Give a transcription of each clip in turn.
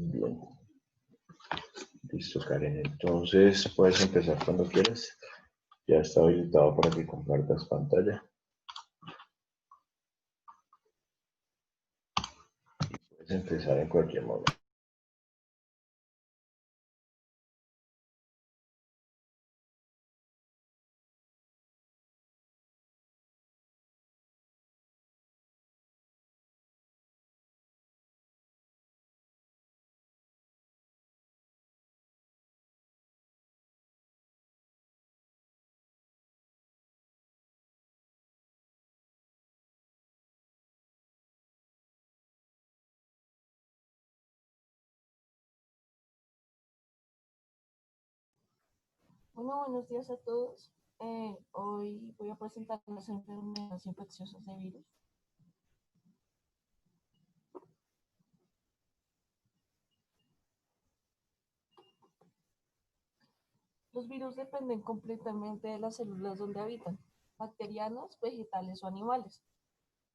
Bien, listo, Karen. Entonces puedes empezar cuando quieras. Ya está habilitado para que compartas pantalla. Puedes empezar en cualquier momento. Bueno, buenos días a todos. Hoy voy a presentar las enfermedades infecciosas de virus. Los virus dependen completamente de las células donde habitan, bacterianas, vegetales o animales,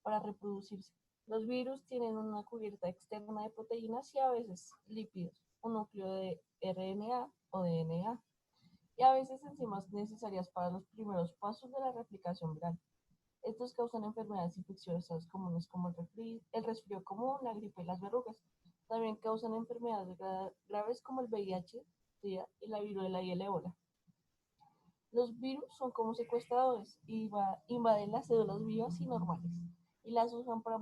para reproducirse. Los virus tienen una cubierta externa de proteínas y a veces lípidos, un núcleo de RNA o DNA, y a veces enzimas necesarias para los primeros pasos de la replicación viral. Estos causan enfermedades infecciosas comunes como el resfrío común, la gripe y las verrugas. También causan enfermedades graves como el VIH, SIDA y la viruela y el ébola. Los virus son como secuestradores y invaden las células vivas y normales y las usan para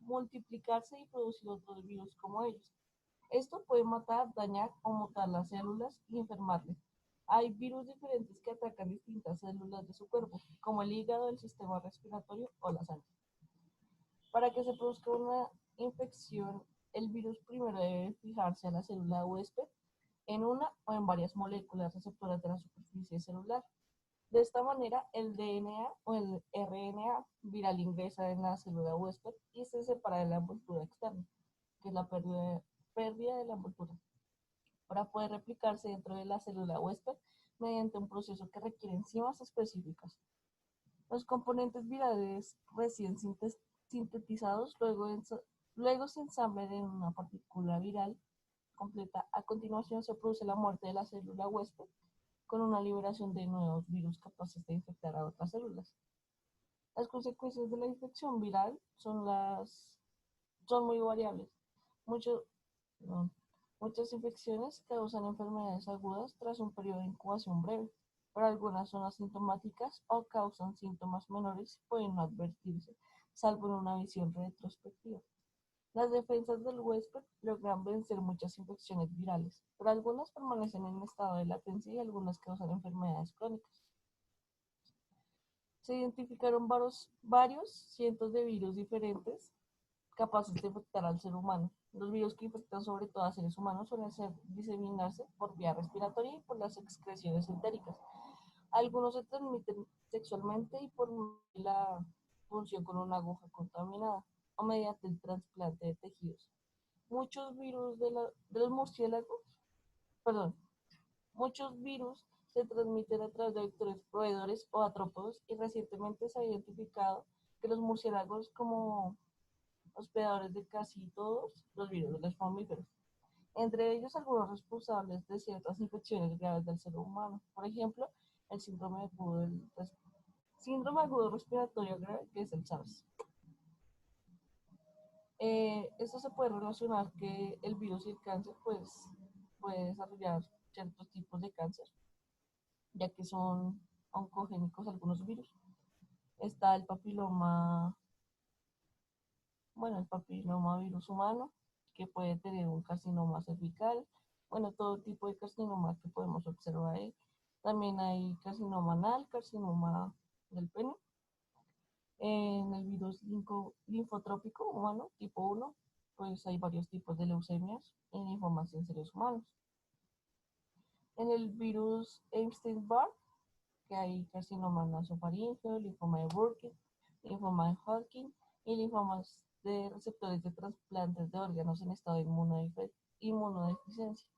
multiplicarse y producir otros virus como ellos. Esto puede matar, dañar o mutar las células y enfermarles. Hay virus diferentes que atacan distintas células de su cuerpo, como el hígado, el sistema respiratorio o la sangre. Para que se produzca una infección, el virus primero debe fijarse a la célula huésped en una o en varias moléculas receptoras de la superficie celular. De esta manera, el DNA o el RNA viral ingresa en la célula huésped y se separa de la envoltura externa, que es la pérdida de la envoltura, para poder replicarse dentro de la célula huésped mediante un proceso que requiere enzimas específicas. Los componentes virales recién sintetizados luego se ensamblan en una partícula viral completa. A continuación se produce la muerte de la célula huésped con una liberación de nuevos virus capaces de infectar a otras células. Las consecuencias de la infección viral son muy variables. Mucho, no, Muchas infecciones causan enfermedades agudas tras un periodo de incubación breve, pero algunas son asintomáticas o causan síntomas menores y pueden no advertirse, salvo en una visión retrospectiva. Las defensas del huésped logran vencer muchas infecciones virales, pero algunas permanecen en estado de latencia y algunas causan enfermedades crónicas. Se identificaron varios cientos de virus diferentes capaces de infectar al ser humano. Los virus que infectan sobre todo a seres humanos suelen diseminarse por vía respiratoria y por las excreciones entéricas. Algunos se transmiten sexualmente y por la función con una aguja contaminada o mediante el trasplante de tejidos. Muchos virus de los murciélagos, perdón, Muchos virus se transmiten a través de vectores proveedores o artrópodos y recientemente se ha identificado que los murciélagos como hospedadores de casi todos los virus de los mamíferos, entre ellos algunos responsables de ciertas infecciones graves del ser humano, por ejemplo, el síndrome agudo respiratorio grave, que es el SARS. Esto se puede relacionar que el virus y el cáncer pues puede desarrollar ciertos tipos de cáncer, ya que son oncogénicos algunos virus. Está el papiloma virus humano, que puede tener un carcinoma cervical, bueno, todo tipo de carcinoma que podemos observar ahí. También hay carcinoma anal, carcinoma del pene. En el virus linfotrópico humano tipo 1, pues hay varios tipos de leucemias y linfomas en seres humanos. En el virus Epstein-Barr, que hay carcinoma nasofaríngeo, linfoma de Burkitt, linfoma de Hodgkin y linfomas de receptores de trasplantes de órganos en estado de inmunodeficiencia.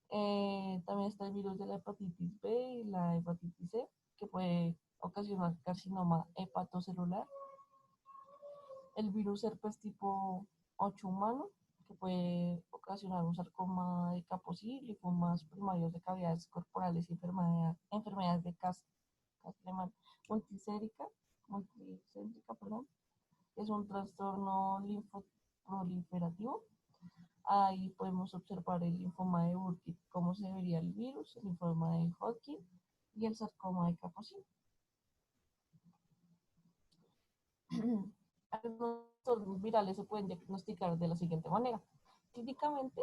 También está el virus de la hepatitis B y la hepatitis C, que puede ocasionar carcinoma hepatocelular. El virus herpes tipo 8 humano, que puede ocasionar un sarcoma de Kaposi, linfomas primarios de cavidades corporales y enfermedades de Castleman multicéntrica, perdón, es un trastorno linfoproliferativo. Ahí podemos observar el linfoma de Burkitt, cómo se vería el virus, el linfoma de Hodgkin y el sarcoma de Kaposi. Algunos trastornos virales se pueden diagnosticar de la siguiente manera. Clínicamente,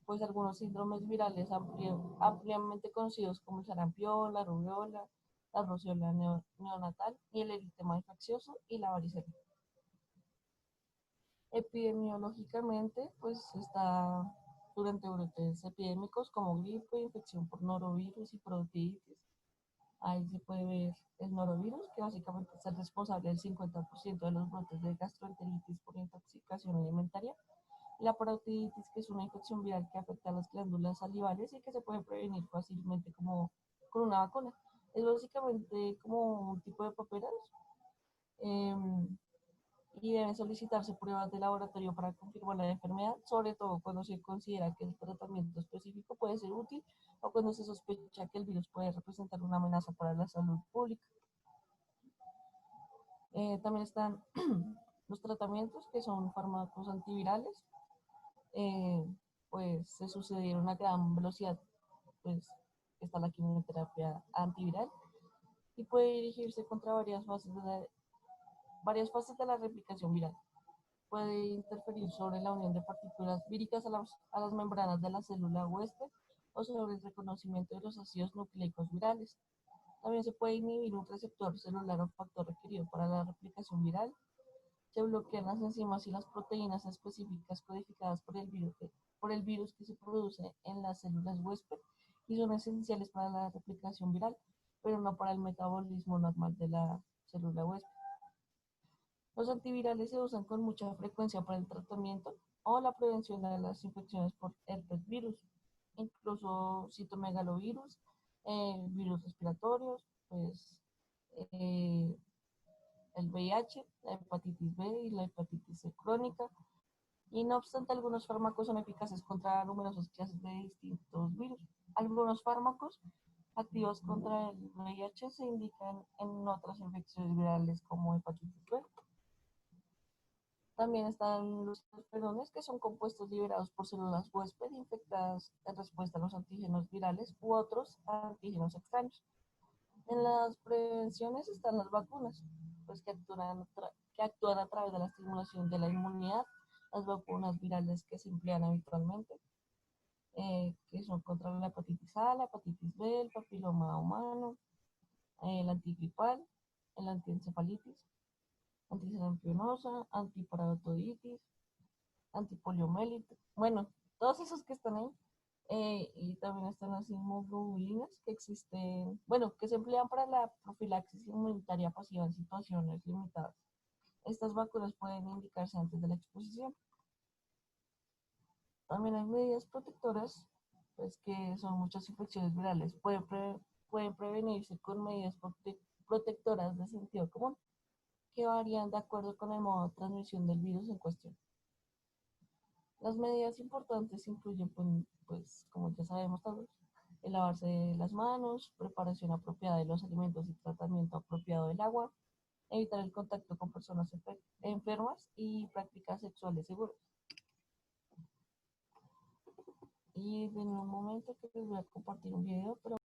pues algunos síndromes virales ampliamente conocidos como el sarampión, la rubiola, la roceola neonatal y el eritema infeccioso y la varicela. Epidemiológicamente, pues está durante brotes epidémicos como gripe, infección por norovirus y protiditis. Ahí se puede ver el norovirus, que básicamente es el responsable del 50% de los brotes de gastroenteritis por intoxicación alimentaria. La parotiditis, que es una infección viral que afecta a las glándulas salivales y que se puede prevenir fácilmente como con una vacuna. Es básicamente como un tipo de paperas. Y deben solicitarse pruebas de laboratorio para confirmar la enfermedad, sobre todo cuando se considera que el tratamiento específico puede ser útil o cuando se sospecha que el virus puede representar una amenaza para la salud pública. También están los tratamientos, que son fármacos antivirales, pues se sucedieron a gran velocidad, pues está la quimioterapia antiviral y puede dirigirse contra varias fases de la replicación viral. Puede interferir sobre la unión de partículas víricas a las membranas de la célula huésped o sobre el reconocimiento de los ácidos nucleicos virales. También se puede inhibir un receptor celular o factor requerido para la replicación viral. Se bloquean las enzimas y las proteínas específicas codificadas por el virus que se produce en las células huésped y son esenciales para la replicación viral, pero no para el metabolismo normal de la célula huésped. Los antivirales se usan con mucha frecuencia para el tratamiento o la prevención de las infecciones por herpesvirus, incluso citomegalovirus, virus respiratorios, pues el VIH, la hepatitis B y la hepatitis C crónica. Y no obstante, algunos fármacos son eficaces contra numerosas clases de distintos virus. Algunos fármacos activos contra el VIH se indican en otras infecciones virales como hepatitis B. También están los interferones, que son compuestos liberados por células huésped infectadas en respuesta a los antígenos virales u otros antígenos extraños. En las prevenciones están las vacunas, pues que actúan a través de la estimulación de la inmunidad, las vacunas virales que se emplean habitualmente, que son contra la hepatitis A, la hepatitis B, el papiloma humano, el antigripal, el antiencefalitis, antisarampiónica, antiparatoiditis, antipoliomielitis, bueno, todos esos que están ahí. Y también están las inmunoglobulinas que existen, bueno, que se emplean para la profilaxis inmunitaria pasiva en situaciones limitadas. Estas vacunas pueden indicarse antes de la exposición. También hay medidas protectoras, pues que son muchas infecciones virales. Pueden prevenirse con medidas protectoras de sentido común, que varían de acuerdo con el modo de transmisión del virus en cuestión. Las medidas importantes incluyen, pues, como ya sabemos todos, el lavarse las manos, preparación apropiada de los alimentos y tratamiento apropiado del agua, evitar el contacto con personas enfermas y prácticas sexuales seguras. Y en un momento que les voy a compartir un video, pero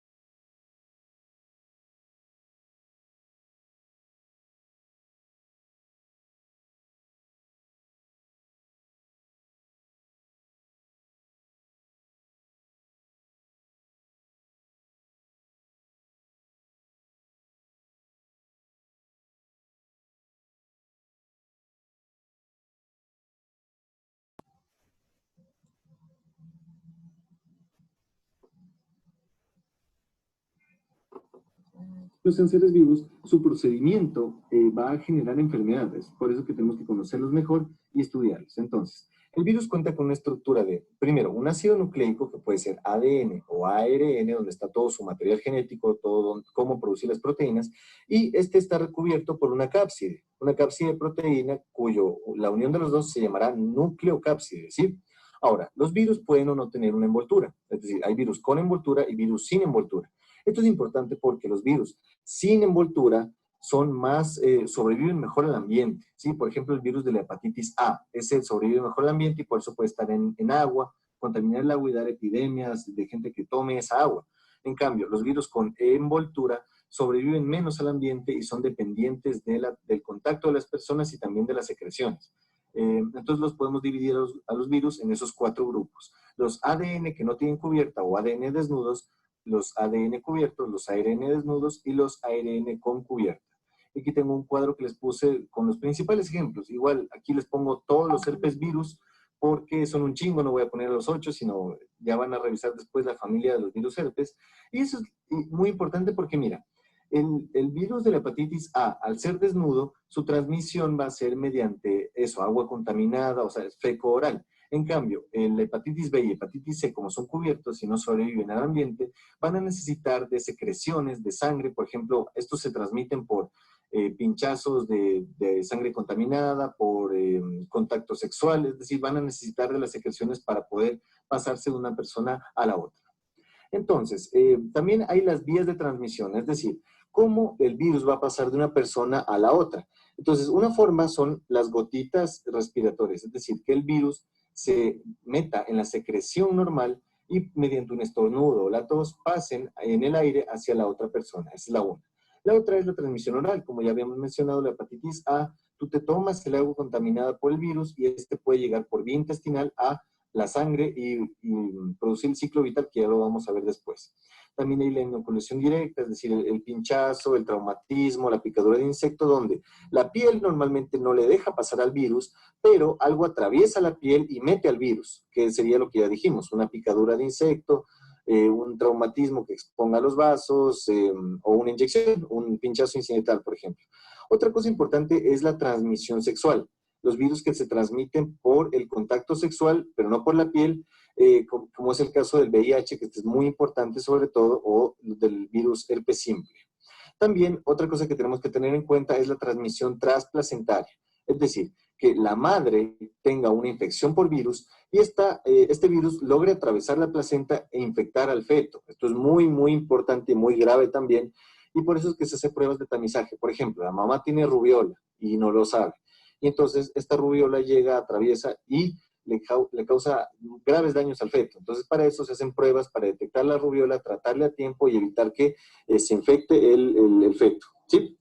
los cánceres vivos, su procedimiento va a generar enfermedades. Por eso que tenemos que conocerlos mejor y estudiarlos. Entonces, el virus cuenta con una estructura de, primero, un ácido nucleico que puede ser ADN o ARN, donde está todo su material genético, todo cómo producir las proteínas, y este está recubierto por una cápside de proteína, la unión de los dos se llamará nucleocápside, ¿sí? Ahora, los virus pueden o no tener una envoltura, es decir, hay virus con envoltura y virus sin envoltura. Esto es importante porque los virus sin envoltura sobreviven mejor al ambiente, ¿sí? Por ejemplo, el virus de la hepatitis A, ese sobrevive mejor al ambiente y por eso puede estar en agua, contaminar el agua y dar epidemias de gente que tome esa agua. En cambio, los virus con envoltura sobreviven menos al ambiente y son dependientes del contacto de las personas y también de las secreciones. Entonces los podemos dividir a los virus en esos 4 grupos. Los ADN que no tienen cubierta o ADN desnudos, los ADN cubiertos, los ARN desnudos y los ARN con cubierta. Aquí tengo un cuadro que les puse con los principales ejemplos. Igual aquí les pongo todos los herpes virus porque son un chingo, no voy a poner los 8, sino ya van a revisar después la familia de los virus herpes. Y eso es muy importante porque mira, el virus de la hepatitis A, al ser desnudo, su transmisión va a ser mediante eso, agua contaminada, o sea, feco-oral. En cambio, la hepatitis B y hepatitis C, como son cubiertos y no sobreviven al ambiente, van a necesitar de secreciones de sangre. Por ejemplo, estos se transmiten por pinchazos de sangre contaminada, por contacto sexual, es decir, van a necesitar de las secreciones para poder pasarse de una persona a la otra. Entonces, también hay las vías de transmisión, es decir, cómo el virus va a pasar de una persona a la otra. Entonces, una forma son las gotitas respiratorias, es decir, que el virus se meta en la secreción normal y mediante un estornudo o la tos pasen en el aire hacia la otra persona. Esa es la una. La otra es la transmisión oral, como ya habíamos mencionado, la hepatitis A, tú te tomas el agua contaminada por el virus y este puede llegar por vía intestinal a la sangre y producir el ciclo vital, que ya lo vamos a ver después. También hay la inoculación directa, es decir, el pinchazo, el traumatismo, la picadura de insecto, donde la piel normalmente no le deja pasar al virus, pero algo atraviesa la piel y mete al virus, que sería lo que ya dijimos, una picadura de insecto, un traumatismo que exponga los vasos, o una inyección, un pinchazo incidental, por ejemplo. Otra cosa importante es la transmisión sexual. Los virus que se transmiten por el contacto sexual, pero no por la piel, como es el caso del VIH, que es muy importante sobre todo, o del virus herpes simple. También otra cosa que tenemos que tener en cuenta es la transmisión transplacentaria, es decir, que la madre tenga una infección por virus y este virus logre atravesar la placenta e infectar al feto. Esto es muy, muy importante y muy grave también, y por eso es que se hace pruebas de tamizaje. Por ejemplo, la mamá tiene rubiola y no lo sabe, y entonces esta rubiola llega, atraviesa y le causa graves daños al feto. Entonces, para eso se hacen pruebas para detectar la rubiola, tratarle a tiempo y evitar que se infecte el feto, ¿sí?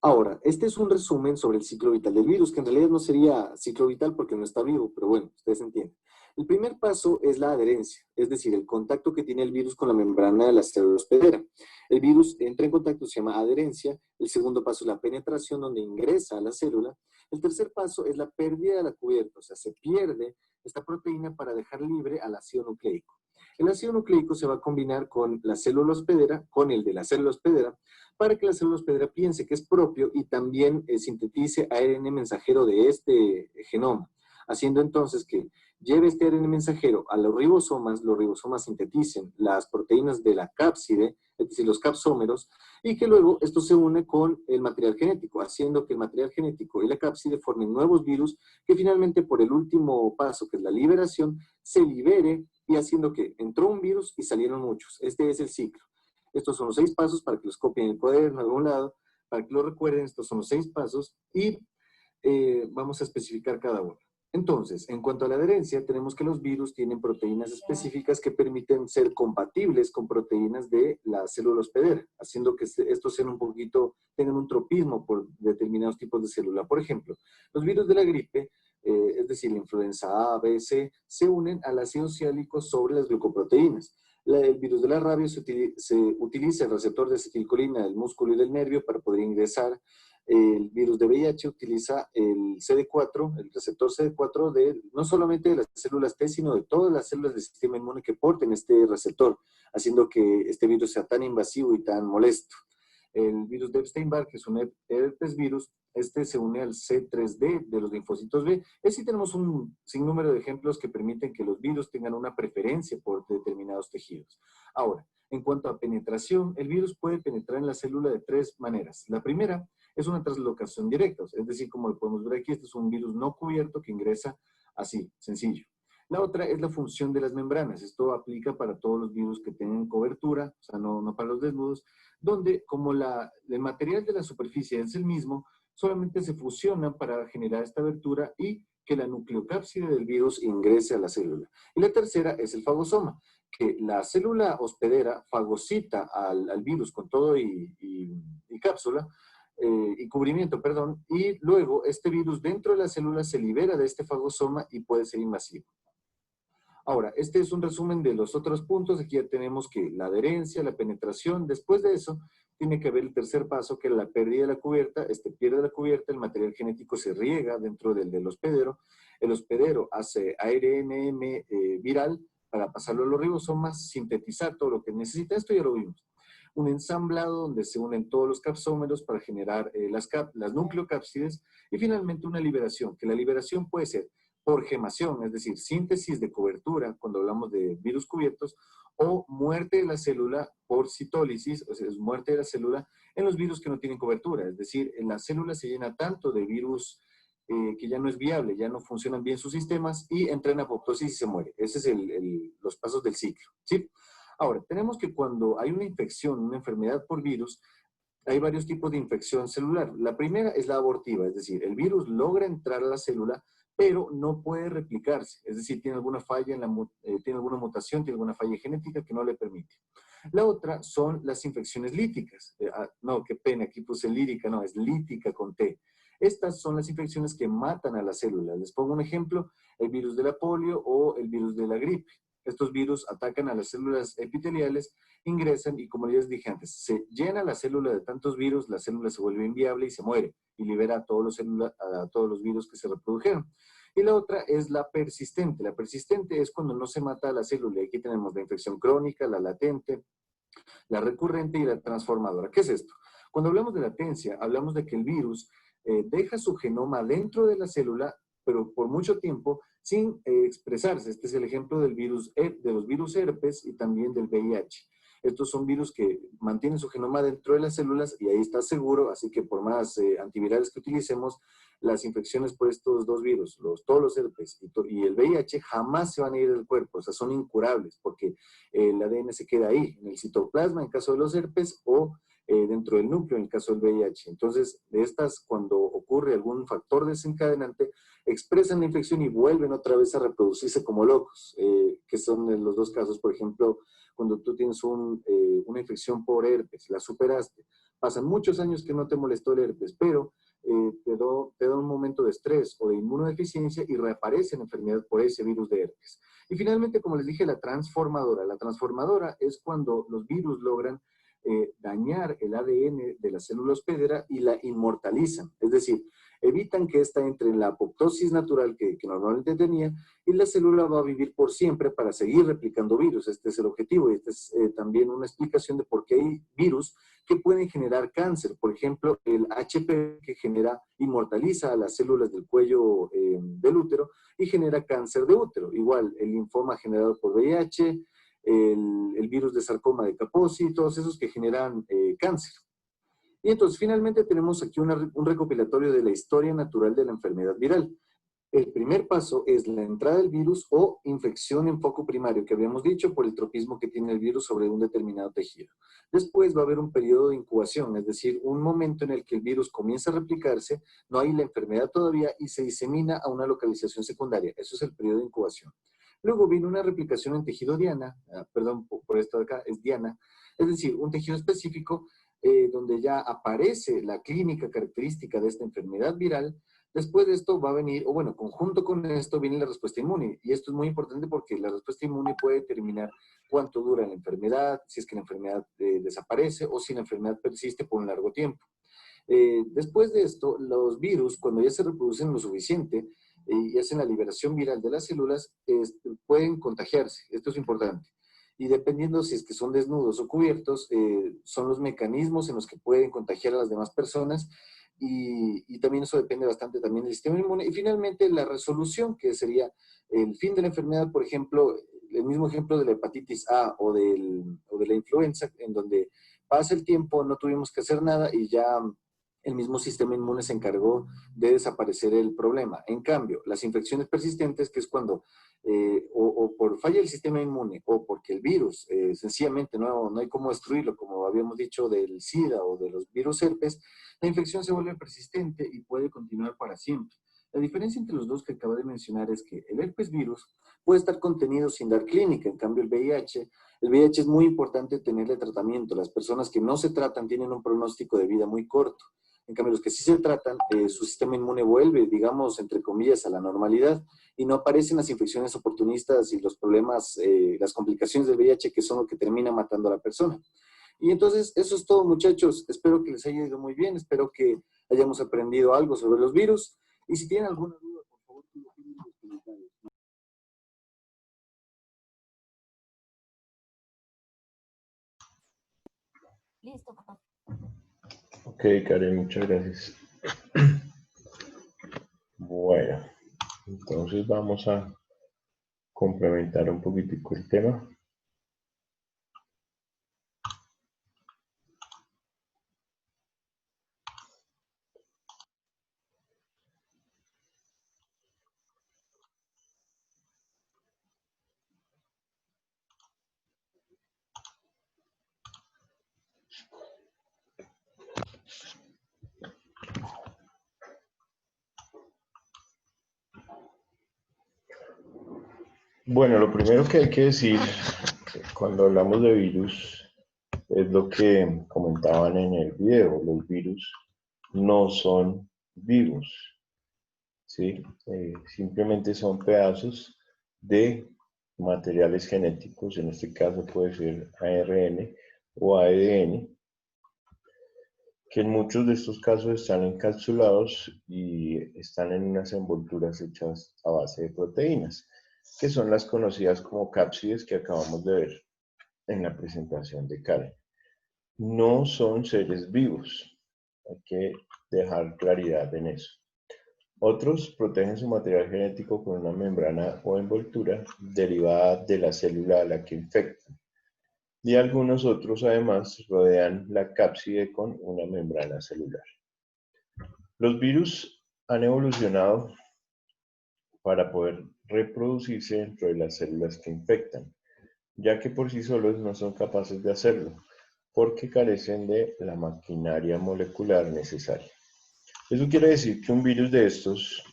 Ahora, este es un resumen sobre el ciclo vital del virus, que en realidad no sería ciclo vital porque no está vivo, pero bueno, ustedes entienden. El primer paso es la adherencia, es decir, el contacto que tiene el virus con la membrana de la célula hospedera. El virus entra en contacto, se llama adherencia. El segundo paso es la penetración, donde ingresa a la célula. El tercer paso es la pérdida de la cubierta, o sea, se pierde esta proteína para dejar libre al ácido nucleico. El ácido nucleico se va a combinar con la célula hospedera, con el de la célula hospedera, para que la célula hospedera piense que es propio y también sintetice ARN mensajero de este genoma, haciendo entonces que lleve este ARN mensajero a los ribosomas sinteticen las proteínas de la cápside, es decir, los capsómeros, y que luego esto se une con el material genético, haciendo que el material genético y la cápside formen nuevos virus que finalmente por el último paso, que es la liberación, se libere y haciendo que entró un virus y salieron muchos. Este es el ciclo. Estos son los 6 pasos para que los copien en el cuaderno, en algún lado, para que lo recuerden. Estos son los 6 pasos y vamos a especificar cada uno. Entonces, en cuanto a la adherencia, tenemos que los virus tienen proteínas específicas que permiten ser compatibles con proteínas de la célula hospedera, haciendo que estos sean tengan un tropismo por determinados tipos de célula. Por ejemplo, los virus de la gripe, es decir, la influenza A, B, C, se unen al ácido siálico sobre las glucoproteínas. El virus de la rabia se utiliza el receptor de acetilcolina del músculo y del nervio para poder ingresar. El virus de VIH utiliza el CD4, el receptor CD4 no solamente de las células T, sino de todas las células del sistema inmune que porten este receptor, haciendo que este virus sea tan invasivo y tan molesto. El virus de Epstein-Barr, que es un herpes virus, este se une al C3D de los linfocitos B. Así tenemos un sinnúmero de ejemplos que permiten que los virus tengan una preferencia por determinados tejidos. Ahora, en cuanto a penetración, el virus puede penetrar en la célula de 3 maneras. La primera es una translocación directa, es decir, como lo podemos ver aquí, este es un virus no cubierto que ingresa así, sencillo. La otra es la función de las membranas. Esto aplica para todos los virus que tienen cobertura, o sea, no para los desnudos, donde como el material de la superficie es el mismo, solamente se fusionan para generar esta abertura y que la nucleocápside del virus ingrese a la célula. Y la tercera es el fagosoma, que la célula hospedera fagocita al virus con todo y cápsula, y cubrimiento, perdón, y luego este virus dentro de la célula se libera de este fagosoma y puede ser invasivo. Ahora, este es un resumen de los otros puntos. Aquí ya tenemos que la adherencia, la penetración. Después de eso, tiene que haber el tercer paso, que es la pérdida de la cubierta. Pierde la cubierta, el material genético se riega dentro del hospedero. El hospedero hace ARNM viral para pasarlo a los ribosomas, sintetizar todo lo que necesita. Esto ya lo vimos. Un ensamblado donde se unen todos los capsómeros para generar las nucleocápsides. Y finalmente una liberación, que la liberación puede ser por gemación, es decir, síntesis de cobertura, cuando hablamos de virus cubiertos, o muerte de la célula por citólisis, o sea, es muerte de la célula en los virus que no tienen cobertura, es decir, en la célula se llena tanto de virus que ya no es viable, ya no funcionan bien sus sistemas y entra en apoptosis y se muere. Ese es los pasos del ciclo, ¿sí? Ahora, tenemos que cuando hay una infección, una enfermedad por virus, hay varios tipos de infección celular. La primera es la abortiva, es decir, el virus logra entrar a la célula, pero no puede replicarse, es decir, tiene alguna falla, tiene alguna mutación, tiene alguna falla genética que no le permite. La otra son las infecciones líticas. No, qué pena, aquí puse lírica, no, es lítica con T. Estas son las infecciones que matan a la célula. Les pongo un ejemplo, el virus de la polio o el virus de la gripe. Estos virus atacan a las células epiteliales, ingresan y, como les dije antes, se llena la célula de tantos virus, la célula se vuelve inviable y se muere y libera a todos los virus que se reprodujeron. Y la otra es la persistente. La persistente es cuando no se mata a la célula. Aquí tenemos la infección crónica, la latente, la recurrente y la transformadora. ¿Qué es esto? Cuando hablamos de latencia, hablamos de que el virus deja su genoma dentro de la célula, pero por mucho tiempo sin expresarse. Este es el ejemplo de los virus herpes y también del VIH. Estos son virus que mantienen su genoma dentro de las células y ahí está seguro, así que por más antivirales que utilicemos, las infecciones por estos dos virus, todos los herpes y el VIH, jamás se van a ir del cuerpo, o sea, son incurables, porque el ADN se queda ahí, en el citoplasma en caso de los herpes o dentro del núcleo en el caso del VIH. Entonces, de estas, cuando ocurre algún factor desencadenante, expresan la infección y vuelven otra vez a reproducirse como locos, que son en los dos casos, por ejemplo, cuando tú tienes una infección por herpes, la superaste, pasan muchos años que no te molestó el herpes, pero te da un momento de estrés o de inmunodeficiencia y reaparece la enfermedad por ese virus de herpes. Y finalmente, como les dije, la transformadora es cuando los virus logran dañar el ADN de la célula hospedera y la inmortalizan, es decir, evitan que ésta entre en la apoptosis natural que normalmente tenía y la célula va a vivir por siempre para seguir replicando virus. Este es el objetivo y esta es también una explicación de por qué hay virus que pueden generar cáncer. Por ejemplo, el HPV que inmortaliza a las células del cuello del útero y genera cáncer de útero. Igual, el linfoma generado por VIH, el virus de sarcoma de Kaposi, todos esos que generan cáncer. Y entonces, finalmente, tenemos aquí un recopilatorio de la historia natural de la enfermedad viral. El primer paso es la entrada del virus o infección en foco primario, que habíamos dicho por el tropismo que tiene el virus sobre un determinado tejido. Después va a haber un periodo de incubación, es decir, un momento en el que el virus comienza a replicarse, no hay la enfermedad todavía y se disemina a una localización secundaria. Eso es el periodo de incubación. Luego viene una replicación en tejido diana, perdón, por esto de acá es diana, es decir, un tejido específico donde ya aparece la clínica característica de esta enfermedad viral. Después de esto va a venir, o bueno, conjunto con esto viene la respuesta inmune. Y esto es muy importante porque la respuesta inmune puede determinar cuánto dura la enfermedad, si es que la enfermedad desaparece o si la enfermedad persiste por un largo tiempo. Después de esto, los virus, cuando ya se reproducen lo suficiente y hacen la liberación viral de las células, pueden contagiarse. Esto es importante. Y dependiendo si es que son desnudos o cubiertos, son los mecanismos en los que pueden contagiar a las demás personas y también eso depende bastante también del sistema inmune. Y finalmente la resolución, que sería el fin de la enfermedad, por ejemplo, el mismo ejemplo de la hepatitis A o de la influenza, en donde pasa el tiempo, no tuvimos que hacer nada y ya el mismo sistema inmune se encargó de desaparecer el problema. En cambio, las infecciones persistentes, que es cuando o por falla del sistema inmune o porque el virus sencillamente no hay cómo destruirlo, como habíamos dicho del SIDA o de los virus herpes, la infección se vuelve persistente y puede continuar para siempre. La diferencia entre los dos que acabo de mencionar es que el herpes virus puede estar contenido sin dar clínica, en cambio el VIH es muy importante tenerle tratamiento. Las personas que no se tratan tienen un pronóstico de vida muy corto. En cambio, los que sí se tratan, su sistema inmune vuelve, digamos, entre comillas, a la normalidad y no aparecen las infecciones oportunistas y los problemas, las complicaciones del VIH que son lo que termina matando a la persona. Y entonces, eso es todo, muchachos. Espero que les haya ido muy bien. Espero que hayamos aprendido algo sobre los virus. Y si tienen alguna duda, por favor, coloquen en los comentarios. Listo, profe. Ok, Karen, muchas gracias. Bueno, entonces vamos a complementar un poquitico el tema. Bueno, lo primero que hay que decir cuando hablamos de virus es lo que comentaban en el video. Los virus no son vivos, ¿sí? Simplemente son pedazos de materiales genéticos, en este caso puede ser ARN o ADN, que en muchos de estos casos están encapsulados y están en unas envolturas hechas a base de proteínas, que son las conocidas como cápsides que acabamos de ver en la presentación de Karen. No son seres vivos, hay que dejar claridad en eso. Otros protegen su material genético con una membrana o envoltura derivada de la célula a la que infectan. Y algunos otros además rodean la cápside con una membrana celular. Los virus han evolucionado para poder reproducirse dentro de las células que infectan, ya que por sí solos no son capaces de hacerlo, porque carecen de la maquinaria molecular necesaria. Eso quiere decir que un virus de estos,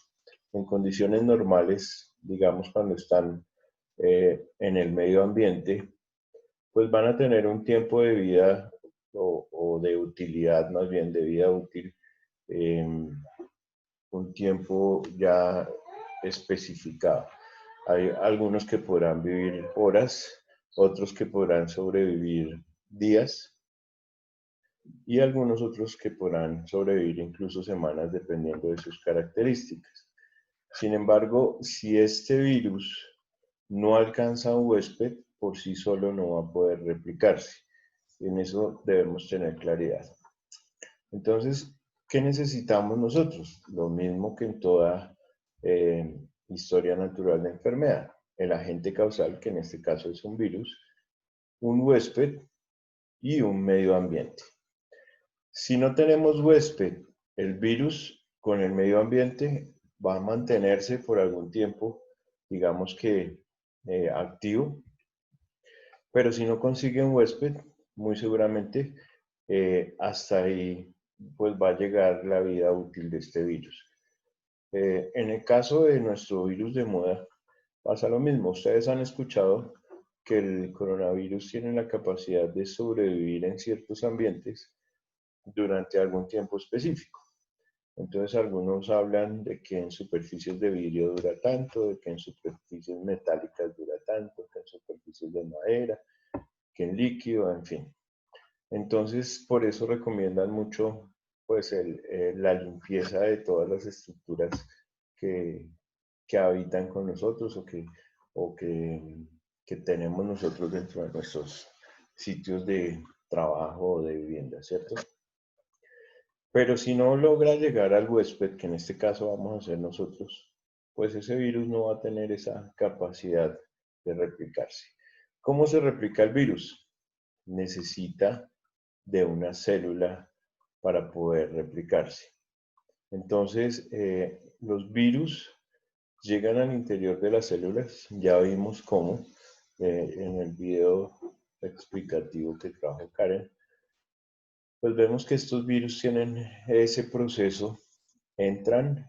en condiciones normales, digamos cuando están en el medio ambiente, pues van a tener un tiempo de vida o de utilidad, más bien de vida útil, un tiempo ya especificado. Hay algunos que podrán vivir horas, otros que podrán sobrevivir días y algunos otros que podrán sobrevivir incluso semanas dependiendo de sus características. Sin embargo, si este virus no alcanza a un huésped, por sí solo no va a poder replicarse. En eso debemos tener claridad. Entonces, ¿qué necesitamos nosotros? Lo mismo que en toda historia natural de enfermedad. El agente causal, que en este caso es un virus, un huésped y un medio ambiente. Si no tenemos huésped, el virus con el medio ambiente va a mantenerse por algún tiempo, digamos que activo, pero si no consigue un huésped, muy seguramente hasta ahí pues va a llegar la vida útil de este virus. En el caso de nuestro virus de moda, pasa lo mismo. Ustedes han escuchado que el coronavirus tiene la capacidad de sobrevivir en ciertos ambientes durante algún tiempo específico. Entonces algunos hablan de que en superficies de vidrio dura tanto, de que en superficies metálicas dura tanto, que en superficies de madera, que en líquido, en fin. Entonces por eso recomiendan mucho pues la limpieza de todas las estructuras que habitan con nosotros o que tenemos nosotros dentro de nuestros sitios de trabajo o de vivienda, ¿cierto? Pero si no logra llegar al huésped, que en este caso vamos a ser nosotros, pues ese virus no va a tener esa capacidad de replicarse. ¿Cómo se replica el virus? Necesita de una célula para poder replicarse. Entonces, los virus llegan al interior de las células, ya vimos cómo en el video explicativo que trajo Karen, pues vemos que estos virus tienen ese proceso, entran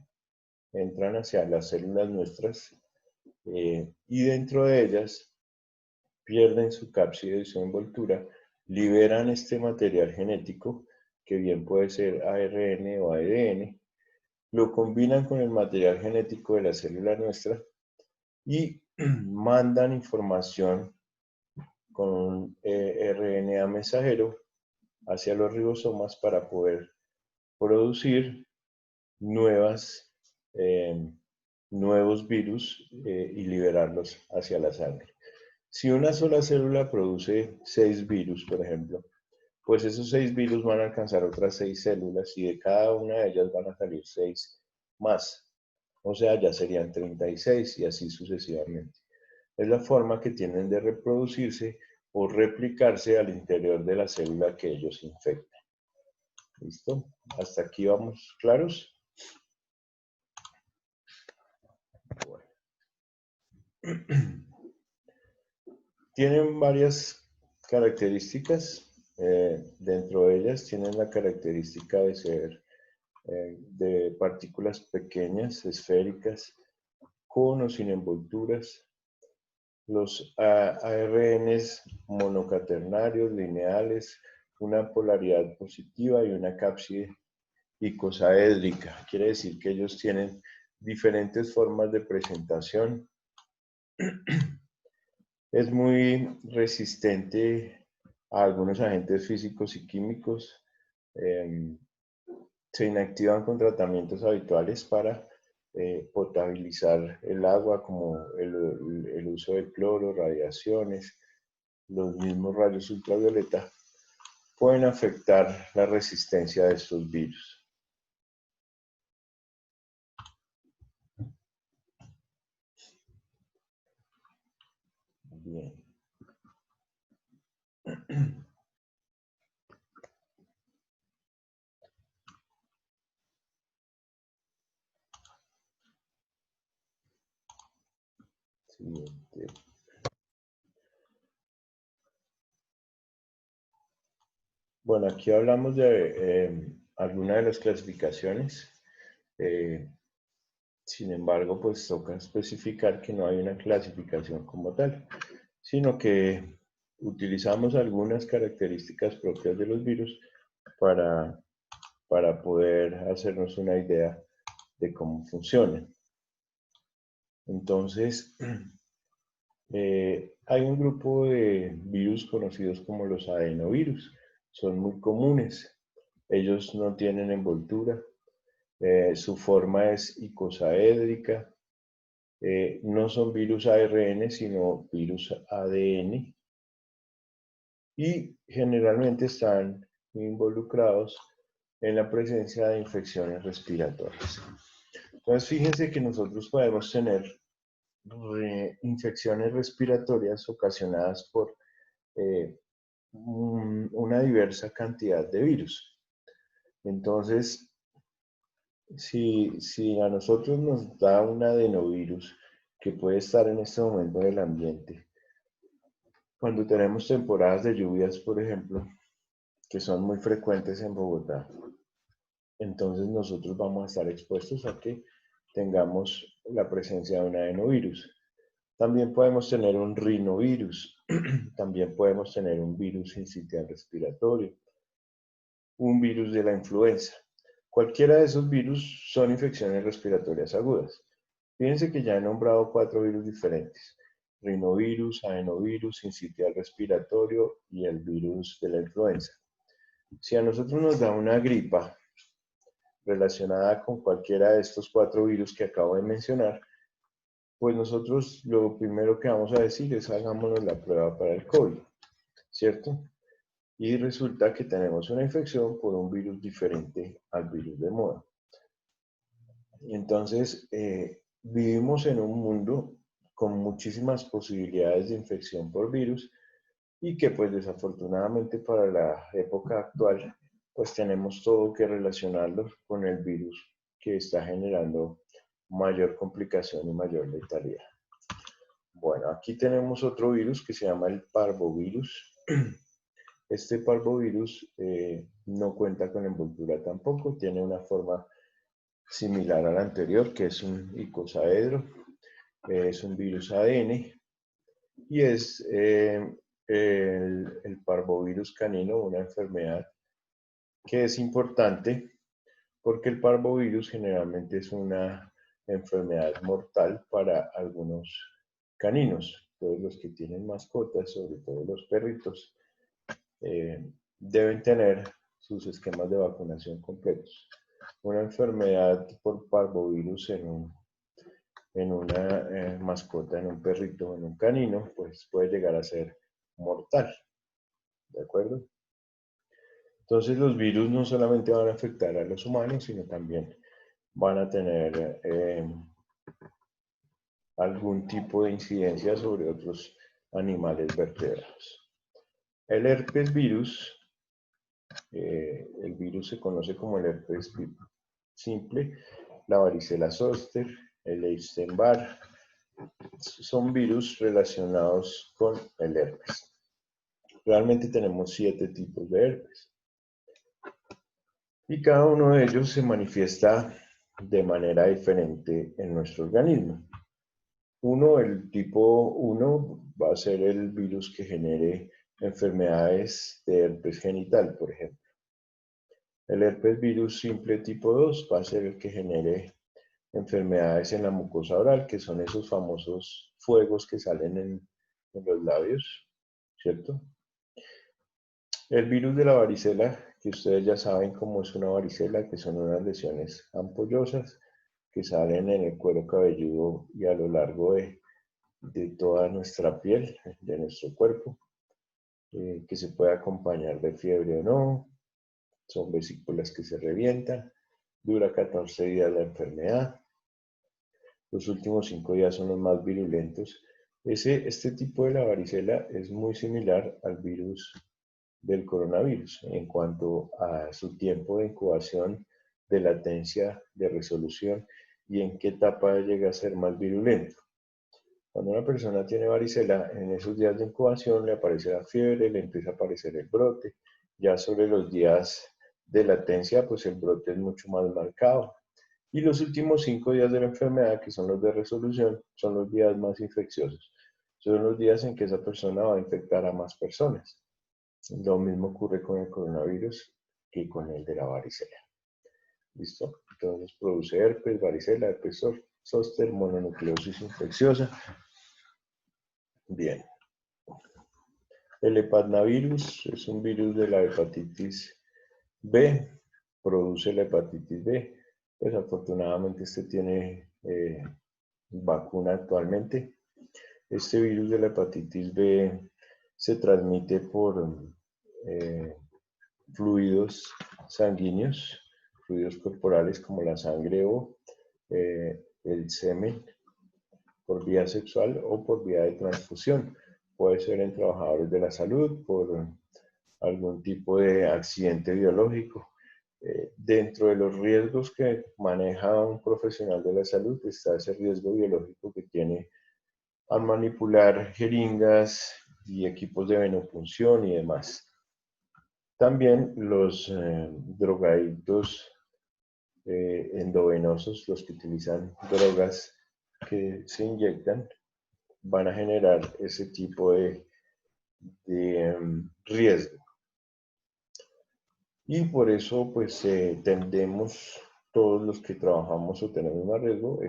hacia las células nuestras y dentro de ellas pierden su cápside y su envoltura, liberan este material genético, que bien puede ser ARN o ADN, lo combinan con el material genético de la célula nuestra y mandan información con un RNA mensajero hacia los ribosomas para poder producir nuevos virus y liberarlos hacia la sangre. Si una sola célula produce 6 virus, por ejemplo, pues esos 6 virus van a alcanzar otras 6 células y de cada una de ellas van a salir 6 más. O sea, ya serían 36 y así sucesivamente. Es la forma que tienen de reproducirse o replicarse al interior de la célula que ellos infectan. ¿Listo? ¿Hasta aquí vamos claros? Bueno. Tienen varias características. Dentro de ellas tienen la característica de ser de partículas pequeñas, esféricas, con o sin envolturas. Los ARNs monocuaternarios, lineales, una polaridad positiva y una cápside icosaédrica. Quiere decir que ellos tienen diferentes formas de presentación. Es muy resistente a algunos agentes físicos y químicos. Se inactivan con tratamientos habituales para potabilizar el agua, como el uso de cloro, radiaciones, los mismos rayos ultravioleta, pueden afectar la resistencia de estos virus. Bien. Siguiente. Bueno, aquí hablamos de algunas de las clasificaciones. Sin embargo, pues toca especificar que no hay una clasificación como tal, sino que utilizamos algunas características propias de los virus para poder hacernos una idea de cómo funcionan. Entonces, hay un grupo de virus conocidos como los adenovirus. Son muy comunes. Ellos no tienen envoltura. Su forma es icosaédrica. No son virus ARN, sino virus ADN. Y generalmente están involucrados en la presencia de infecciones respiratorias. Entonces, fíjense que nosotros podemos tener infecciones respiratorias ocasionadas por una diversa cantidad de virus. Entonces, si a nosotros nos da un adenovirus que puede estar en este momento en el ambiente, cuando tenemos temporadas de lluvias, por ejemplo, que son muy frecuentes en Bogotá, entonces nosotros vamos a estar expuestos a que tengamos la presencia de un adenovirus. También podemos tener un rinovirus, también podemos tener un virus sincitial respiratorio, un virus de la influenza. Cualquiera de esos virus son infecciones respiratorias agudas. Fíjense que ya he nombrado 4 virus diferentes: rinovirus, adenovirus, sincitial respiratorio y el virus de la influenza. Si a nosotros nos da una gripa relacionada con cualquiera de estos 4 virus que acabo de mencionar, pues nosotros lo primero que vamos a decir es hagámonos la prueba para el COVID, ¿cierto? Y resulta que tenemos una infección por un virus diferente al virus de moda. Entonces, vivimos en un mundo con muchísimas posibilidades de infección por virus y que pues desafortunadamente para la época actual pues tenemos todo que relacionarlo con el virus que está generando mayor complicación y mayor letalidad. Bueno, aquí tenemos otro virus que se llama el parvovirus. Este parvovirus no cuenta con envoltura tampoco, tiene una forma similar al anterior, que es un icosaedro, es un virus ADN y es el parvovirus canino, una enfermedad que es importante porque el parvovirus generalmente es una enfermedad mortal para algunos caninos. Todos los que tienen mascotas, sobre todo los perritos, deben tener sus esquemas de vacunación completos. Una enfermedad por parvovirus en una mascota, en un perrito, en un canino, pues puede llegar a ser mortal. ¿De acuerdo? Entonces los virus no solamente van a afectar a los humanos, sino también van a tener algún tipo de incidencia sobre otros animales vertebrados. El herpes virus, el virus se conoce como el herpes simple, la varicela zoster, el Epstein-Barr, son virus relacionados con el herpes. Realmente tenemos 7 tipos de herpes. Y cada uno de ellos se manifiesta de manera diferente en nuestro organismo. El tipo 1 va a ser el virus que genere enfermedades de herpes genital, por ejemplo. El herpes virus simple tipo 2 va a ser el que genere enfermedades en la mucosa oral, que son esos famosos fuegos que salen en los labios, ¿cierto? El virus de la varicela, que ustedes ya saben cómo es una varicela, que son unas lesiones ampollosas que salen en el cuero cabelludo y a lo largo de toda nuestra piel, de nuestro cuerpo, que se puede acompañar de fiebre o no, son vesículas que se revientan, dura 14 días la enfermedad, los últimos 5 días son los más virulentos. Este tipo de la varicela es muy similar al virus del coronavirus en cuanto a su tiempo de incubación, de latencia, de resolución y en qué etapa llega a ser más virulento. Cuando una persona tiene varicela, en esos días de incubación le aparece la fiebre, le empieza a aparecer el brote. Ya sobre los días de latencia, pues el brote es mucho más marcado. Y los últimos 5 días de la enfermedad, que son los de resolución, son los días más infecciosos. Son los días en que esa persona va a infectar a más personas. Lo mismo ocurre con el coronavirus que con el de la varicela. ¿Listo? Entonces produce herpes, varicela, herpes zóster, mononucleosis infecciosa. Bien. El hepatnavirus es un virus de la hepatitis B, produce la hepatitis B. Pues afortunadamente este tiene vacuna actualmente. Este virus de la hepatitis B se transmite por fluidos sanguíneos, fluidos corporales como la sangre o el semen, por vía sexual o por vía de transfusión. Puede ser en trabajadores de la salud, por algún tipo de accidente biológico. Dentro de los riesgos que maneja un profesional de la salud está ese riesgo biológico que tiene al manipular jeringas y equipos de venopunción y demás. También los drogadictos endovenosos, los que utilizan drogas que se inyectan, van a generar ese tipo de riesgo. Y por eso, pues, tendemos, todos los que trabajamos o tenemos más riesgo,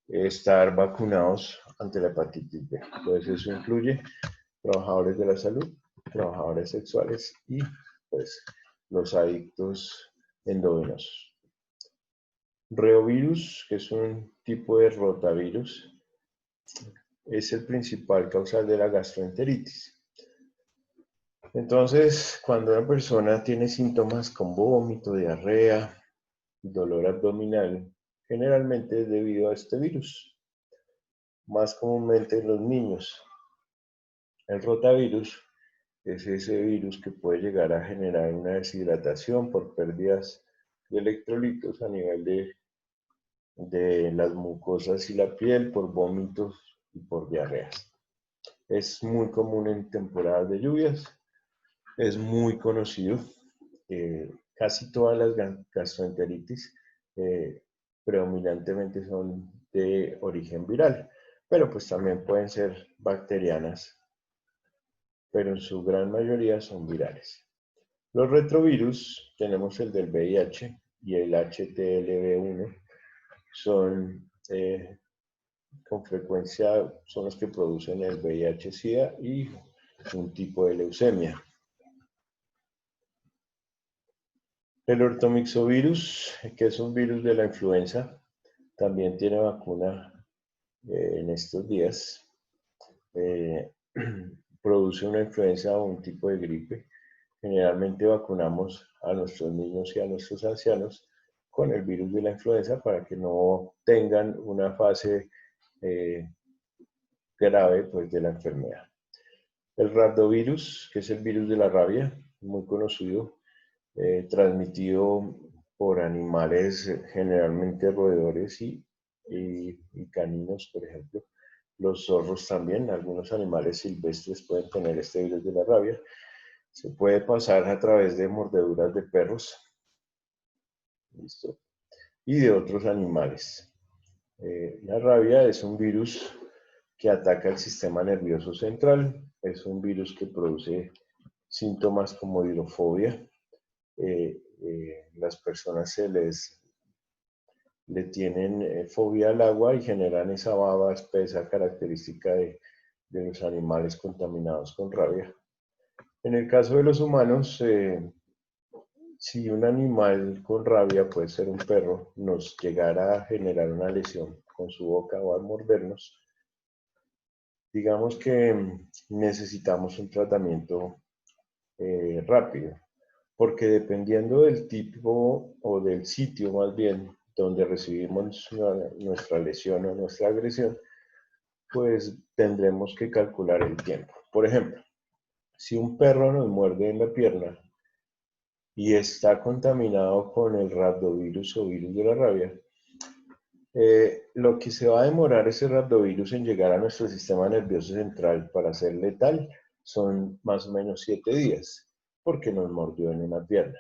estar vacunados ante la hepatitis B. Entonces, eso incluye trabajadores de la salud, trabajadores sexuales y, pues, los adictos endovenosos. Reovirus, que es un tipo de rotavirus, es el principal causal de la gastroenteritis. Entonces, cuando una persona tiene síntomas con vómito, diarrea, dolor abdominal, generalmente es debido a este virus, más comúnmente en los niños. El rotavirus es ese virus que puede llegar a generar una deshidratación por pérdidas de electrolitos a nivel de las mucosas y la piel, por vómitos y por diarreas. Es muy común en temporadas de lluvias, es muy conocido. Casi todas las gastroenteritis predominantemente son de origen viral, pero pues también pueden ser bacterianas, pero en su gran mayoría son virales. Los retrovirus, tenemos el del VIH y el HTLV1, son con frecuencia son los que producen el VIH-Sida y un tipo de leucemia. El ortomixovirus, que es un virus de la influenza, también tiene vacuna en estos días. Produce una influenza o un tipo de gripe. Generalmente vacunamos a nuestros niños y a nuestros ancianos con el virus de la influenza para que no tengan una fase grave pues, de la enfermedad. El rhabdovirus, que es el virus de la rabia, muy conocido, transmitido por animales, generalmente roedores y caninos, por ejemplo. Los zorros también, algunos animales silvestres pueden tener este virus de la rabia. Se puede pasar a través de mordeduras de perros, ¿listo? Y de otros animales. La rabia es un virus que ataca el sistema nervioso central, es un virus que produce síntomas como hidrofobia. Las personas le tienen fobia al agua y generan esa baba espesa característica de los animales contaminados con rabia. En el caso de los humanos, si un animal con rabia, puede ser un perro, nos llegara a generar una lesión con su boca o al mordernos, digamos que necesitamos un tratamiento rápido, porque dependiendo del tipo o del sitio más bien donde recibimos nuestra lesión o nuestra agresión, pues tendremos que calcular el tiempo. Por ejemplo, si un perro nos muerde en la pierna y está contaminado con el rhabdovirus o virus de la rabia, lo que se va a demorar ese rhabdovirus en llegar a nuestro sistema nervioso central para ser letal son más o menos 7 días, porque nos mordió en una pierna.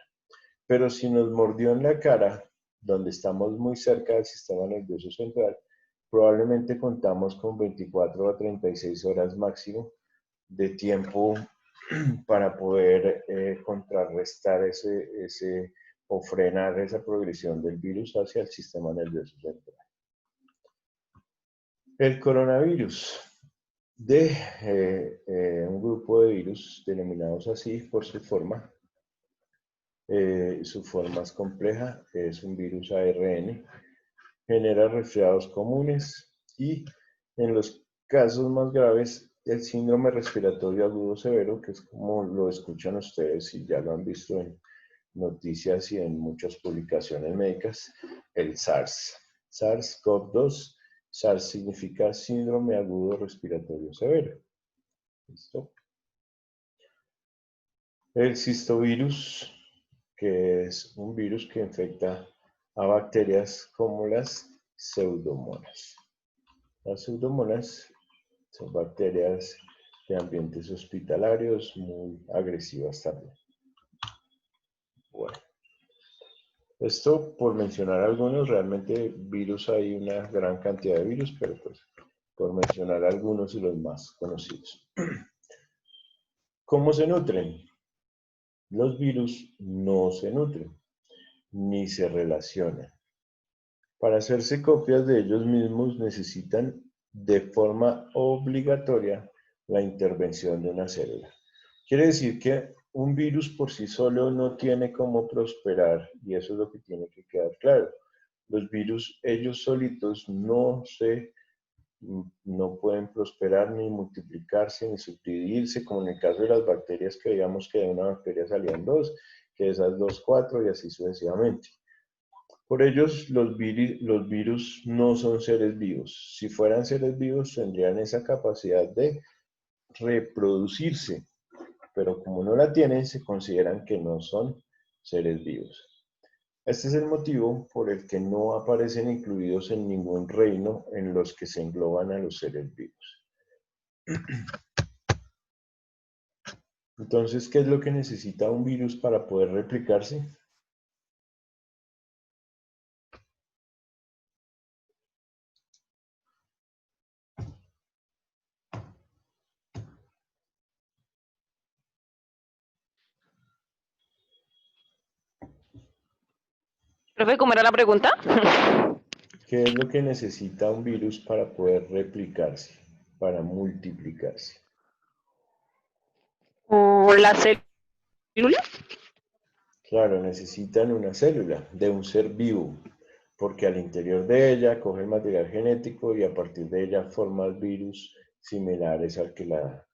Pero si nos mordió en la cara, donde estamos muy cerca del sistema nervioso central, probablemente contamos con 24 a 36 horas máximo de tiempo para poder contrarrestar o frenar esa progresión del virus hacia el sistema nervioso central. El coronavirus, de un grupo de virus denominados así por su forma. Su forma es compleja, es un virus ARN, genera resfriados comunes y en los casos más graves el síndrome respiratorio agudo severo, que es como lo escuchan ustedes y ya lo han visto en noticias y en muchas publicaciones médicas, el SARS. SARS-CoV-2, SARS significa síndrome agudo respiratorio severo. ¿Listo? El cistovirus, que es un virus que infecta a bacterias como las pseudomonas. Las pseudomonas son bacterias de ambientes hospitalarios muy agresivas también. Bueno, esto por mencionar algunos, realmente virus hay una gran cantidad de virus, pero pues por mencionar algunos y los más conocidos. ¿Cómo se nutren? Los virus no se nutren, ni se relacionan. Para hacerse copias de ellos mismos necesitan de forma obligatoria la intervención de una célula. Quiere decir que un virus por sí solo no tiene cómo prosperar y eso es lo que tiene que quedar claro. Los virus ellos solitos no pueden prosperar ni multiplicarse ni subdividirse, como en el caso de las bacterias, que digamos que de una bacteria salían 2, que de esas 2, 4 y así sucesivamente. Por ellos, los virus no son seres vivos. Si fueran seres vivos, tendrían esa capacidad de reproducirse. pero como no la tienen, se consideran que no son seres vivos. Este es el motivo por el que no aparecen incluidos en ningún reino en los que se engloban a los seres vivos. Entonces, ¿qué es lo que necesita un virus para poder replicarse? Profe, ¿cómo era la pregunta? ¿Qué es lo que necesita un virus para poder replicarse, para multiplicarse? ¿O la célula? Claro, necesitan una célula de un ser vivo, porque al interior de ella coge el material genético y a partir de ella forma virus similares al que la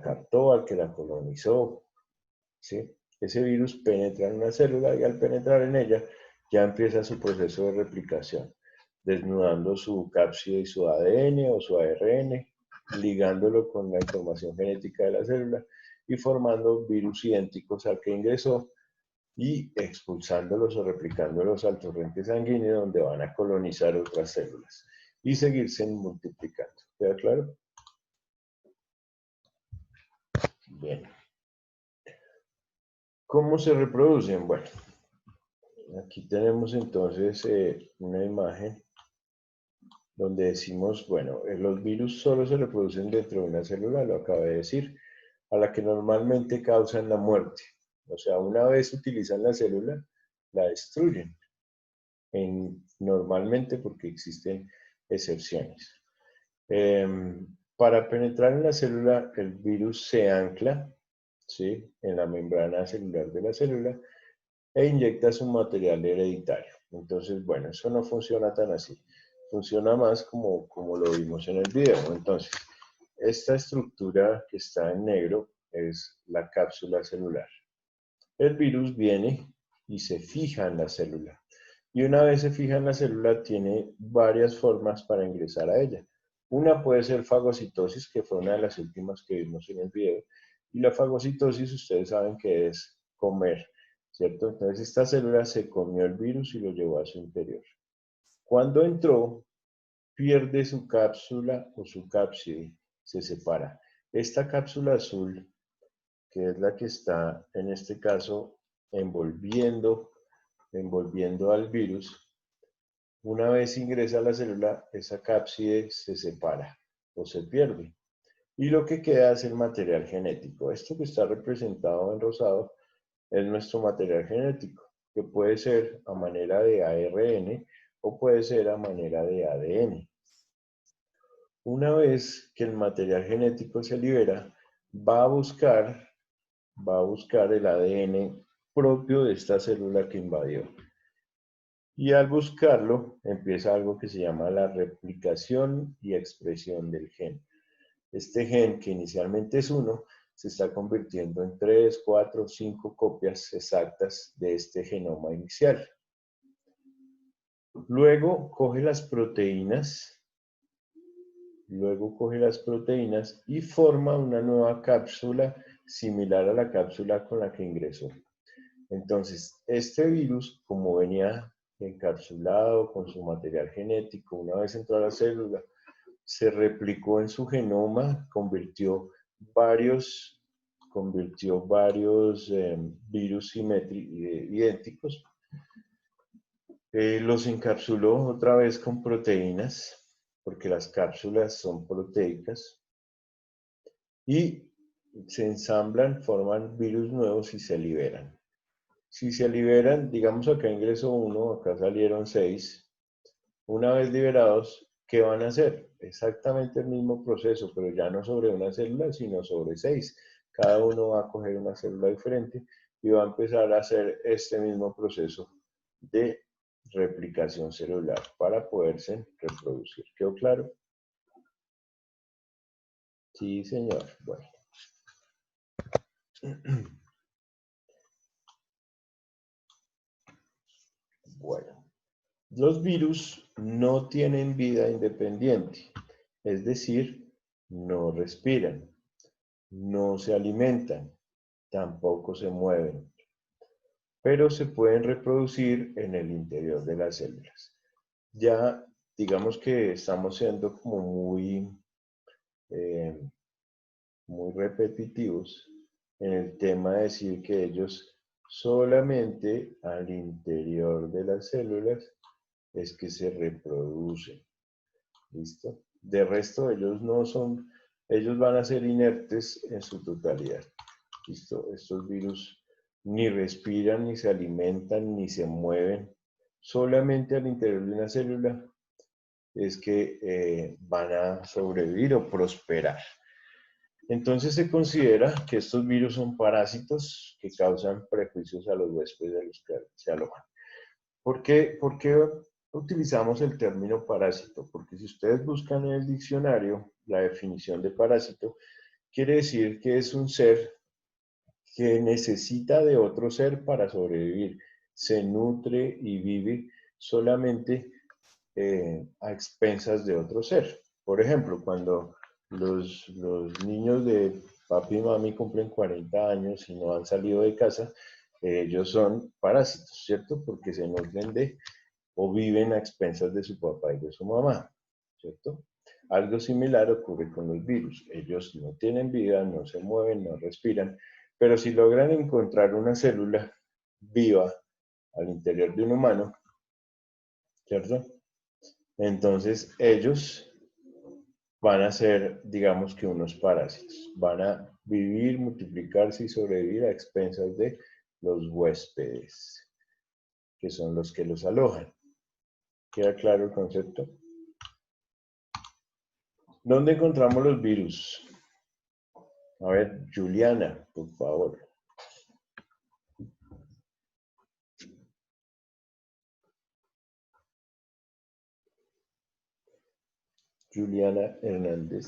captó, al que la colonizó, ¿sí? Ese virus penetra en una célula y al penetrar en ella ya empieza su proceso de replicación, desnudando su cápside y su ADN o su ARN, ligándolo con la información genética de la célula y formando virus idénticos al que ingresó y expulsándolos o replicándolos al torrente sanguíneo donde van a colonizar otras células y seguirse multiplicando. ¿Queda claro? Bien. ¿Cómo se reproducen? Bueno, aquí tenemos entonces una imagen donde decimos, bueno, los virus solo se reproducen dentro de una célula, lo acabé de decir, a la que normalmente causan la muerte. O sea, una vez utilizan la célula, la destruyen. Normalmente porque existen excepciones. Para penetrar en la célula, el virus se ancla, ¿sí?, en la membrana celular de la célula e inyecta su material hereditario. Entonces, bueno, eso no funciona tan así. Funciona más como lo vimos en el video. Entonces, esta estructura que está en negro es la cápsula celular. El virus viene y se fija en la célula. Y una vez se fija en la célula, tiene varias formas para ingresar a ella. Una puede ser fagocitosis, que fue una de las últimas que vimos en el video. Y la fagocitosis, ustedes saben que es comer, ¿cierto? Entonces esta célula se comió el virus y lo llevó a su interior. Cuando entró, pierde su cápsula o su cápside, se separa. Esta cápsula azul, que es la que está en este caso envolviendo al virus, una vez ingresa a la célula, esa cápside se separa o se pierde. Y lo que queda es el material genético. Esto que está representado en rosado es nuestro material genético, que puede ser a manera de ARN o puede ser a manera de ADN. Una vez que el material genético se libera, va a buscar el ADN propio de esta célula que invadió. Y al buscarlo, empieza algo que se llama la replicación y expresión del gen. Este gen, que inicialmente es 1, se está convirtiendo en 3, 4, 5 copias exactas de este genoma inicial. Luego coge las proteínas y forma una nueva cápsula similar a la cápsula con la que ingresó. Entonces, este virus, como venía encapsulado con su material genético, una vez entró a la célula, se replicó en su genoma, convirtió varios virus idénticos, los encapsuló otra vez con proteínas, porque las cápsulas son proteicas, y se ensamblan, forman virus nuevos y se liberan. Si se liberan, digamos acá ingresó 1, acá salieron 6, una vez liberados, ¿qué van a hacer? Exactamente el mismo proceso, pero ya no sobre una célula, sino sobre 6. Cada uno va a coger una célula diferente y va a empezar a hacer este mismo proceso de replicación celular para poderse reproducir. ¿Quedó claro? Sí, señor. Bueno. Bueno. Los virus no tienen vida independiente, es decir, no respiran. no se alimentan, tampoco se mueven, pero se pueden reproducir en el interior de las células. Ya digamos que estamos siendo como muy repetitivos en el tema de decir que ellos solamente al interior de las células es que se reproducen. ¿Listo? De resto, ellos van a ser inertes en su totalidad. ¿Listo? Estos virus ni respiran, ni se alimentan, ni se mueven. Solamente al interior de una célula es que van a sobrevivir o prosperar. Entonces se considera que estos virus son parásitos que causan prejuicios a los huéspedes de los que se alojan. ¿Por qué utilizamos el término parásito? Porque si ustedes buscan en el diccionario la definición de parásito, quiere decir que es un ser que necesita de otro ser para sobrevivir, se nutre y vive solamente a expensas de otro ser. Por ejemplo, cuando los niños de papi y mami cumplen 40 años y no han salido de casa, ellos son parásitos, ¿cierto? Porque se nutren de o viven a expensas de su papá y de su mamá, ¿cierto? Algo similar ocurre con los virus. Ellos no tienen vida, no se mueven, no respiran, pero si logran encontrar una célula viva al interior de un humano, ¿cierto? Entonces ellos van a ser, digamos que unos parásitos. Van a vivir, multiplicarse y sobrevivir a expensas de los huéspedes, que son los que los alojan. ¿Queda claro el concepto? ¿Dónde encontramos los virus? A ver, Juliana, por favor. Juliana Hernández.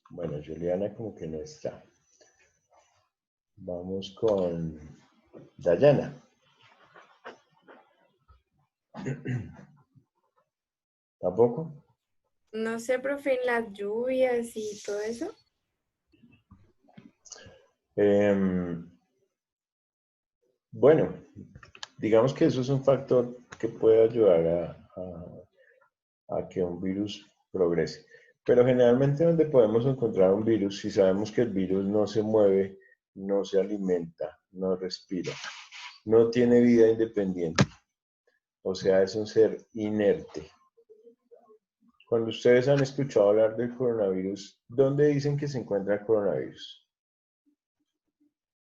Bueno, Juliana como que no está. Vamos con Dayana. ¿Tampoco? No sé, profe, en las lluvias y todo eso. Bueno, digamos que eso es un factor que puede ayudar a que un virus progrese. Pero generalmente donde podemos encontrar un virus, si sabemos que el virus no se mueve, no se alimenta, no respira, no tiene vida independiente, o sea, es un ser inerte. Cuando ustedes han escuchado hablar del coronavirus, ¿dónde dicen que se encuentra el coronavirus?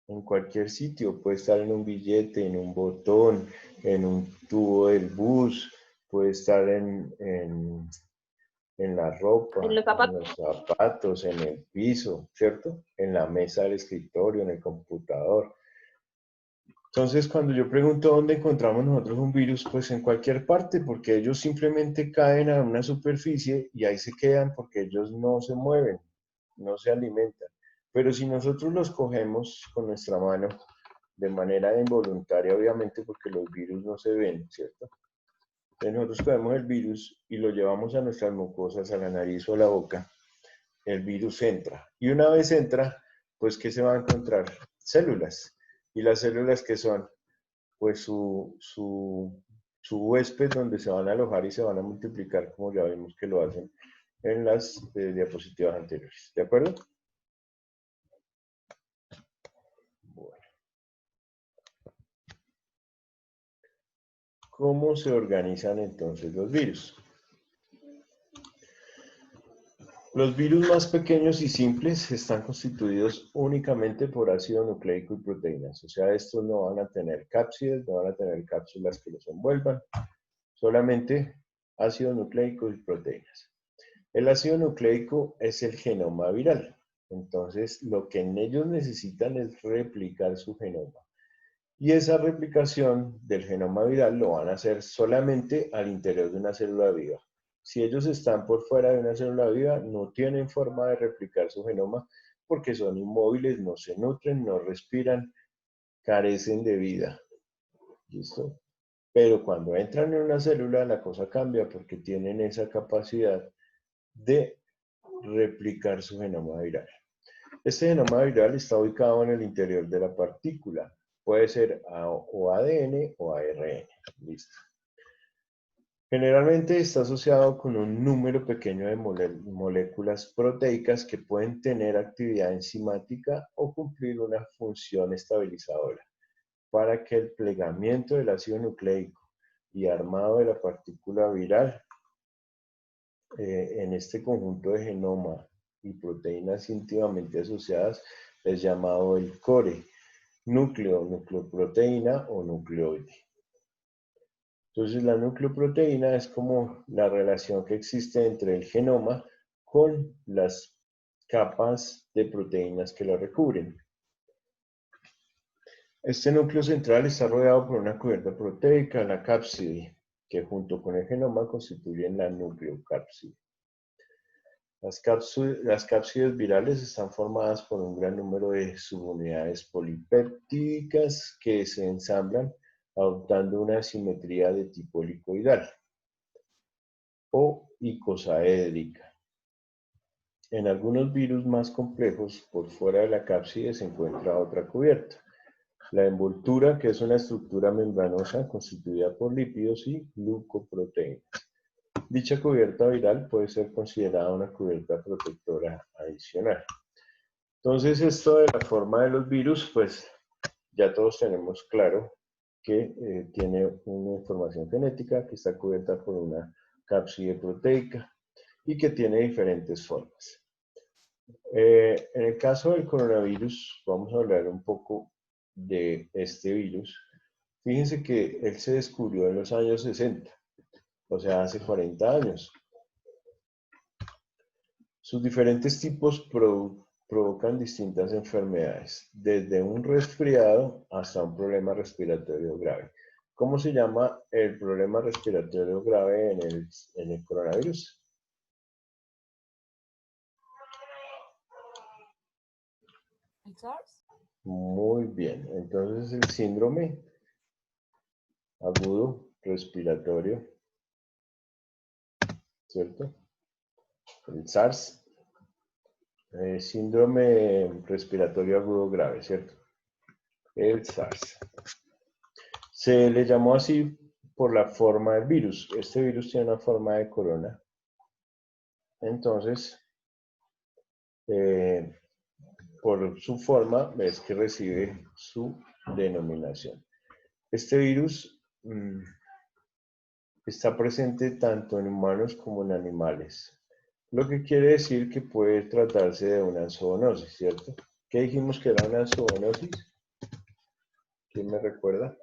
En cualquier sitio, puede estar en un billete, en un botón, en un tubo del bus, puede estar en la ropa, En los en zapatos. los zapatos, en el piso, ¿cierto? En la mesa del escritorio, en el computador. Entonces, cuando yo pregunto dónde encontramos nosotros un virus, pues en cualquier parte, porque ellos simplemente caen a una superficie y ahí se quedan porque ellos no se mueven, no se alimentan. Pero si nosotros los cogemos con nuestra mano, de manera involuntaria, obviamente, porque los virus no se ven, ¿cierto? Entonces nosotros cogemos el virus y lo llevamos a nuestras mucosas, a la nariz o a la boca. El virus entra. Y una vez entra, pues, ¿qué se va a encontrar? Células. ¿Y las células qué son? Pues su huésped donde se van a alojar y se van a multiplicar, como ya vimos que lo hacen en las diapositivas anteriores. ¿De acuerdo? Bueno. ¿Cómo se organizan entonces los virus? Los virus más pequeños y simples están constituidos únicamente por ácido nucleico y proteínas. O sea, estos no van a tener cápsides, no van a tener cápsulas que los envuelvan, solamente ácido nucleico y proteínas. El ácido nucleico es el genoma viral. Entonces, lo que en ellos necesitan es replicar su genoma. Y esa replicación del genoma viral lo van a hacer solamente al interior de una célula viva. Si ellos están por fuera de una célula viva, no tienen forma de replicar su genoma porque son inmóviles, no se nutren, no respiran, carecen de vida. ¿Listo? Pero cuando entran en una célula, la cosa cambia porque tienen esa capacidad de replicar su genoma viral. Este genoma viral está ubicado en el interior de la partícula. Puede ser o ADN o ARN. Listo. Generalmente está asociado con un número pequeño de moléculas proteicas que pueden tener actividad enzimática o cumplir una función estabilizadora para que el plegamiento del ácido nucleico y armado de la partícula viral en este conjunto de genoma y proteínas íntimamente asociadas es llamado el core, núcleo, nucleoproteína o nucleoide. Entonces la nucleoproteína es como la relación que existe entre el genoma con las capas de proteínas que lo recubren. Este núcleo central está rodeado por una cubierta proteica, la cápside, que junto con el genoma constituyen la nucleocápside. Las cápsides virales están formadas por un gran número de subunidades polipeptídicas que se ensamblan adoptando una simetría de tipo helicoidal o icosaédrica. En algunos virus más complejos, por fuera de la cápside se encuentra otra cubierta. La envoltura, que es una estructura membranosa constituida por lípidos y glucoproteínas. Dicha cubierta viral puede ser considerada una cubierta protectora adicional. Entonces, esto de la forma de los virus, pues ya todos tenemos claro que tiene una información genética que está cubierta por una cápside proteica y que tiene diferentes formas. En el caso del coronavirus, vamos a hablar un poco de este virus. Fíjense que él se descubrió en los años 60, o sea, hace 40 años. Sus diferentes tipos provocan distintas enfermedades, desde un resfriado hasta un problema respiratorio grave. ¿Cómo se llama el problema respiratorio grave en el coronavirus? ¿El SARS? Muy bien, entonces el síndrome agudo respiratorio, ¿cierto? El SARS, síndrome respiratorio agudo grave, ¿cierto? El SARS. Se le llamó así por la forma del virus. Este virus tiene una forma de corona. Entonces, por su forma es que recibe su denominación. Este virus está presente tanto en humanos como en animales, lo que quiere decir que puede tratarse de una zoonosis, ¿cierto? ¿Qué dijimos que era una zoonosis? ¿Quién me recuerda?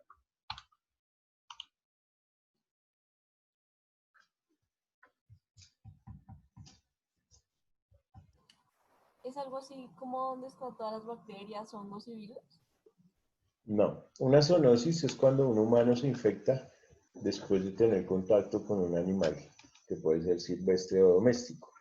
¿Es algo así como donde están todas las bacterias, hongos y virus? No, una zoonosis es cuando un humano se infecta después de tener contacto con un animal, que puede ser silvestre o doméstico.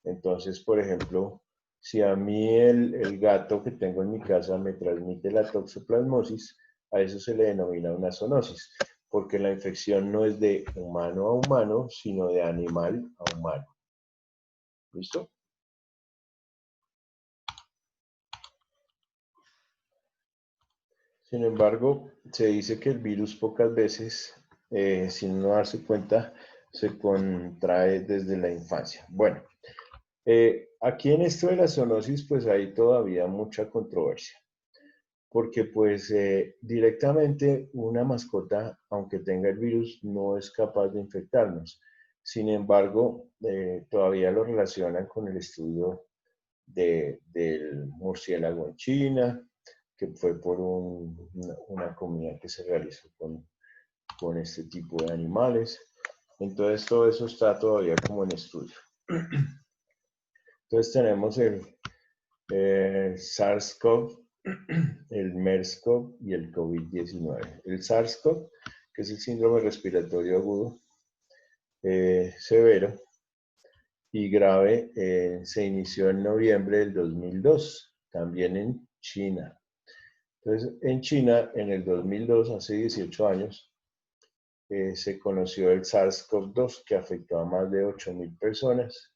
Entonces, por ejemplo, si a mí el gato que tengo en mi casa me transmite la toxoplasmosis, a eso se le denomina una zoonosis, porque la infección no es de humano a humano, sino de animal a humano. ¿Listo? Sin embargo, se dice que el virus pocas veces, sin no darse cuenta, se contrae desde la infancia. Bueno, aquí en esto de la zoonosis, pues hay todavía mucha controversia, porque pues directamente una mascota, aunque tenga el virus, no es capaz de infectarnos. Sin embargo, todavía lo relacionan con el estudio del murciélago en China, que fue por una comida que se realizó con este tipo de animales. Entonces todo eso está todavía como en estudio. Entonces tenemos el SARS-CoV, el MERS-CoV y el COVID-19. El SARS-CoV, que es el síndrome respiratorio agudo severo y grave, se inició en noviembre del 2002, también en China. Entonces, en China, en el 2002, hace 18 años, se conoció el SARS-CoV-2, que afectó a más de 8.000 personas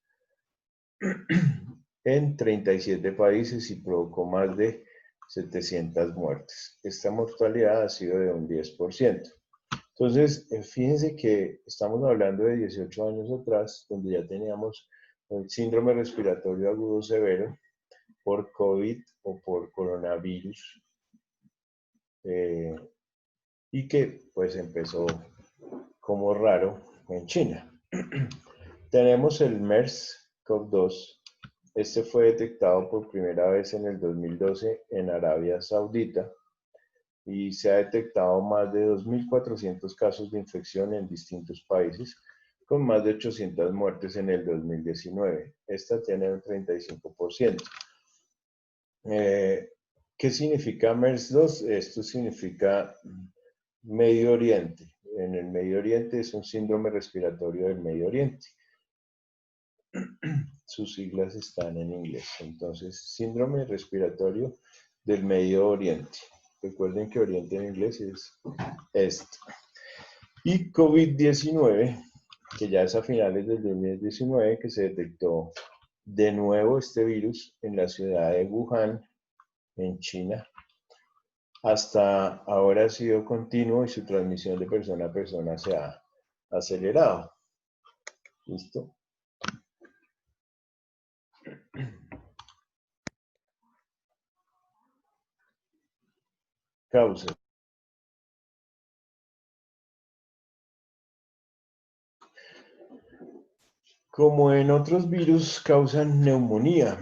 en 37 países y provocó más de 700 muertes. Esta mortalidad ha sido de un 10%. Entonces, fíjense que estamos hablando de 18 años atrás, donde ya teníamos el síndrome respiratorio agudo severo por COVID o por coronavirus, y que pues empezó como raro en China. Tenemos el MERS-CoV-2. Este fue detectado por primera vez en el 2012 en Arabia Saudita y se ha detectado más de 2.400 casos de infección en distintos países, con más de 800 muertes en el 2019. Esta tiene un 35%. ¿Qué significa MERS-2? Esto significa Medio Oriente. En el Medio Oriente es un síndrome respiratorio del Medio Oriente. Sus siglas están en inglés. Entonces, síndrome respiratorio del Medio Oriente. Recuerden que Oriente en inglés es este. Y COVID-19, que ya es a finales del 2019, que se detectó de nuevo este virus en la ciudad de Wuhan, en China. Hasta ahora ha sido continuo y su transmisión de persona a persona se ha acelerado. ¿Listo? Causas. Como en otros virus, causan neumonía.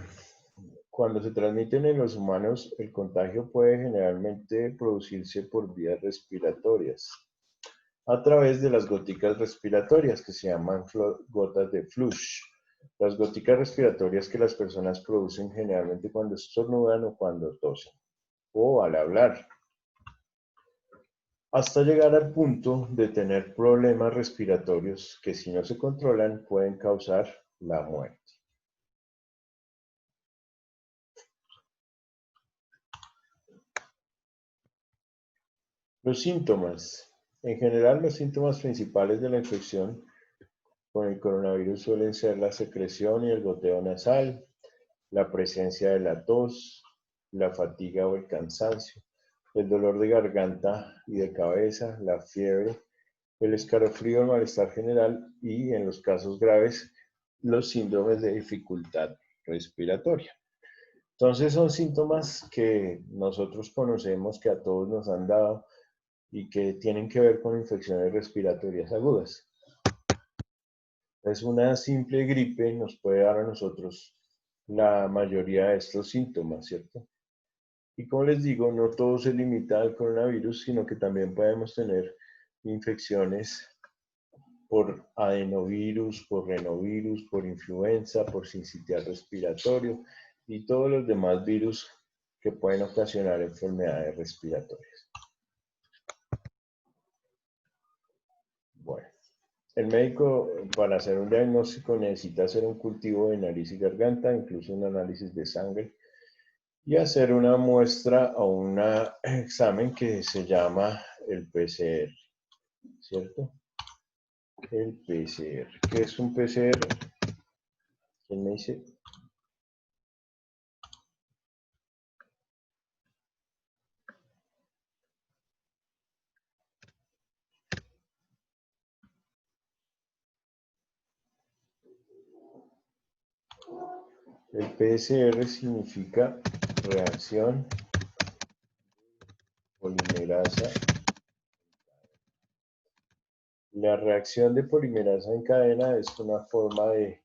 Cuando se transmiten en los humanos, el contagio puede generalmente producirse por vías respiratorias, a través de las goticas respiratorias, que se llaman gotas de flush. Las goticas respiratorias que las personas producen generalmente cuando estornudan o cuando tosen, o al hablar, hasta llegar al punto de tener problemas respiratorios que, si no se controlan, pueden causar la muerte. Los síntomas. En general, los síntomas principales de la infección con el coronavirus suelen ser la secreción y el goteo nasal, la presencia de la tos, la fatiga o el cansancio, el dolor de garganta y de cabeza, la fiebre, el escalofrío, el malestar general y, en los casos graves, los síndromes de dificultad respiratoria. Entonces son síntomas que nosotros conocemos, que a todos nos han dado y que tienen que ver con infecciones respiratorias agudas. Es una simple gripe, nos puede dar a nosotros la mayoría de estos síntomas, ¿cierto? Y como les digo, no todo se limita al coronavirus, sino que también podemos tener infecciones por adenovirus, por renovirus, por influenza, por sincitial respiratorio y todos los demás virus que pueden ocasionar enfermedades respiratorias. Bueno, el médico para hacer un diagnóstico necesita hacer un cultivo de nariz y garganta, incluso un análisis de sangre, y hacer una muestra o un examen que se llama el PCR, ¿cierto? El PCR. ¿Qué es un PCR? ¿Quién me dice? El PCR significa reacción polimerasa. La reacción de polimerasa en cadena es una forma de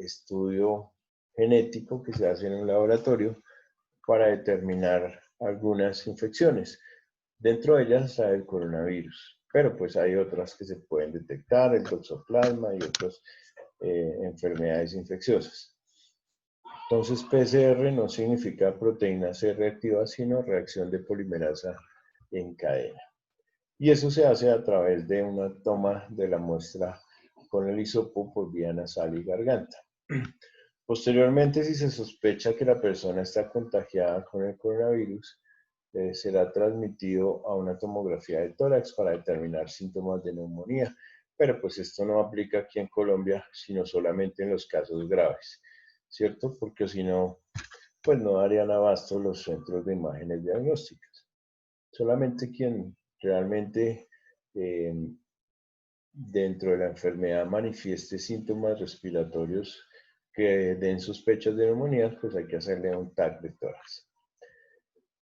estudio genético que se hace en un laboratorio para determinar algunas infecciones. Dentro de ellas está el coronavirus, pero pues hay otras que se pueden detectar, el toxoplasma y otras enfermedades infecciosas. Entonces, PCR no significa proteína C reactiva, sino reacción de polimerasa en cadena. Y eso se hace a través de una toma de la muestra con el hisopo por vía nasal y garganta. Posteriormente, si se sospecha que la persona está contagiada con el coronavirus, será transmitido a una tomografía de tórax para determinar síntomas de neumonía. Pero pues esto no aplica aquí en Colombia, sino solamente en los casos graves, ¿cierto? Porque si no, pues no darían abasto los centros de imágenes diagnósticas. Solamente quien realmente dentro de la enfermedad manifieste síntomas respiratorios que den sospechas de neumonía, pues hay que hacerle un TAC de tórax.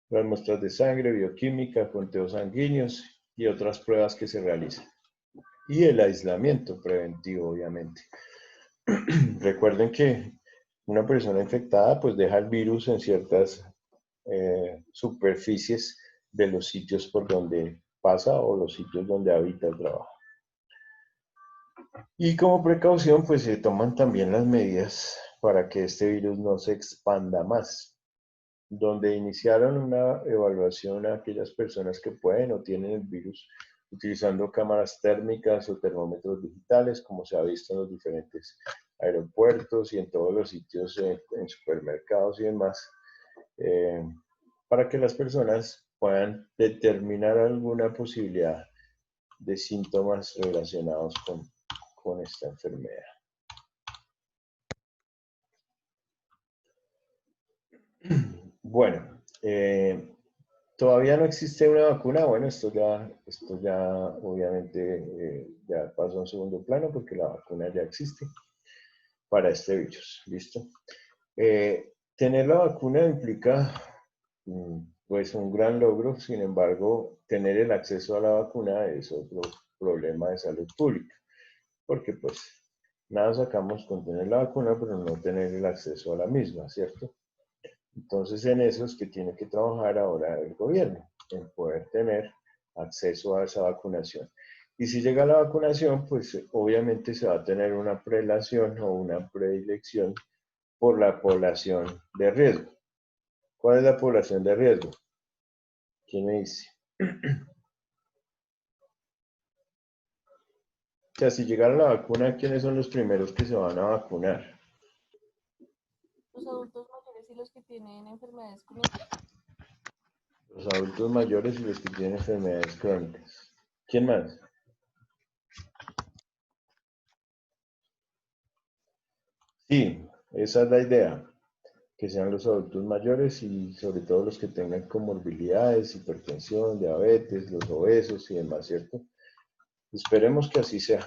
Las muestras de sangre, bioquímica, conteos sanguíneos y otras pruebas que se realizan. Y el aislamiento preventivo, obviamente. Recuerden que una persona infectada pues deja el virus en ciertas superficies de los sitios por donde pasa o los sitios donde habita el trabajo. Y como precaución pues se toman también las medidas para que este virus no se expanda más. Donde iniciaron una evaluación a aquellas personas que pueden o tienen el virus utilizando cámaras térmicas o termómetros digitales, como se ha visto en los diferentes aeropuertos y en todos los sitios en supermercados y demás, para que las personas puedan determinar alguna posibilidad de síntomas relacionados con esta enfermedad. Bueno, todavía no existe una vacuna. Bueno, esto ya obviamente ya pasó a un segundo plano porque la vacuna ya existe para este virus. ¿Listo? Tener la vacuna implica pues un gran logro. Sin embargo, tener el acceso a la vacuna es otro problema de salud pública, porque pues nada sacamos con tener la vacuna, pero no tener el acceso a la misma, ¿cierto? Entonces en eso es que tiene que trabajar ahora el gobierno, en poder tener acceso a esa vacunación. Y si llega la vacunación, pues obviamente se va a tener una prelación o una predilección por la población de riesgo. ¿Cuál es la población de riesgo? ¿Quién me dice? O sea, si llegara la vacuna, ¿quiénes son los primeros que se van a vacunar? Los adultos mayores y los que tienen enfermedades crónicas. Los adultos mayores y los que tienen enfermedades crónicas. ¿Quién más? Sí, esa es la idea. Que sean los adultos mayores y sobre todo los que tengan comorbilidades, hipertensión, diabetes, los obesos y demás, ¿cierto? Esperemos que así sea.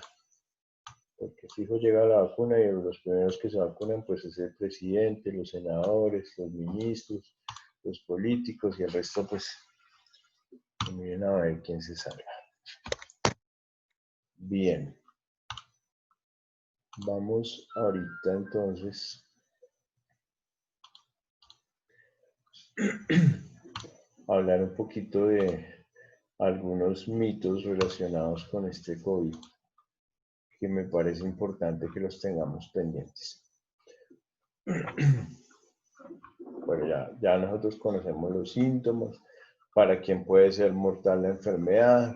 Porque fijo llega la vacuna y los primeros que se vacunan pues es el presidente, los senadores, los ministros, los políticos y el resto pues miren a ver quién se salga. Bien. Vamos ahorita entonces a hablar un poquito de algunos mitos relacionados con este COVID, que me parece importante que los tengamos pendientes. Bueno, ya nosotros conocemos los síntomas, para quién puede ser mortal la enfermedad.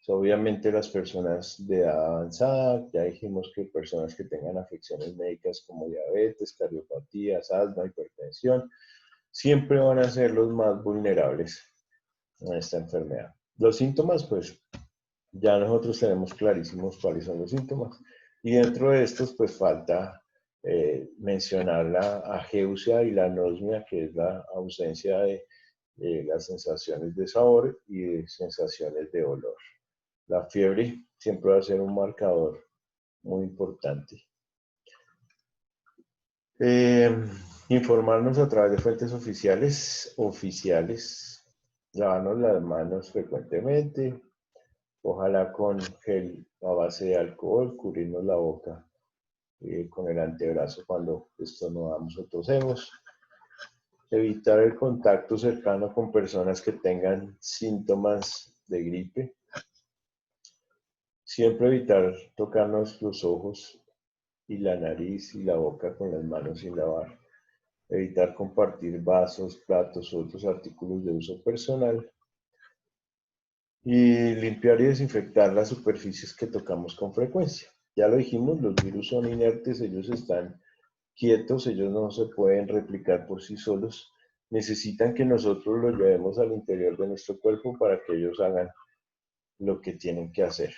Obviamente las personas de edad avanzada, ya dijimos que personas que tengan afecciones médicas como diabetes, cardiopatías, asma, hipertensión, siempre van a ser los más vulnerables a esta enfermedad. Los síntomas, pues ya nosotros tenemos clarísimos cuáles son los síntomas. Y dentro de estos, pues falta mencionar la ageusia y la anosmia, que es la ausencia de las sensaciones de sabor y de sensaciones de olor. La fiebre siempre va a ser un marcador muy importante. Informarnos a través de fuentes oficiales, lavarnos las manos frecuentemente, ojalá con gel a base de alcohol, cubrirnos la boca con el antebrazo cuando estornudamos o tosemos. Evitar el contacto cercano con personas que tengan síntomas de gripe. Siempre evitar tocarnos los ojos y la nariz y la boca con las manos sin lavar. Evitar compartir vasos, platos u otros artículos de uso personal. Y limpiar y desinfectar las superficies que tocamos con frecuencia. Ya lo dijimos, los virus son inertes, ellos están quietos, ellos no se pueden replicar por sí solos, necesitan que nosotros los llevemos al interior de nuestro cuerpo para que ellos hagan lo que tienen que hacer.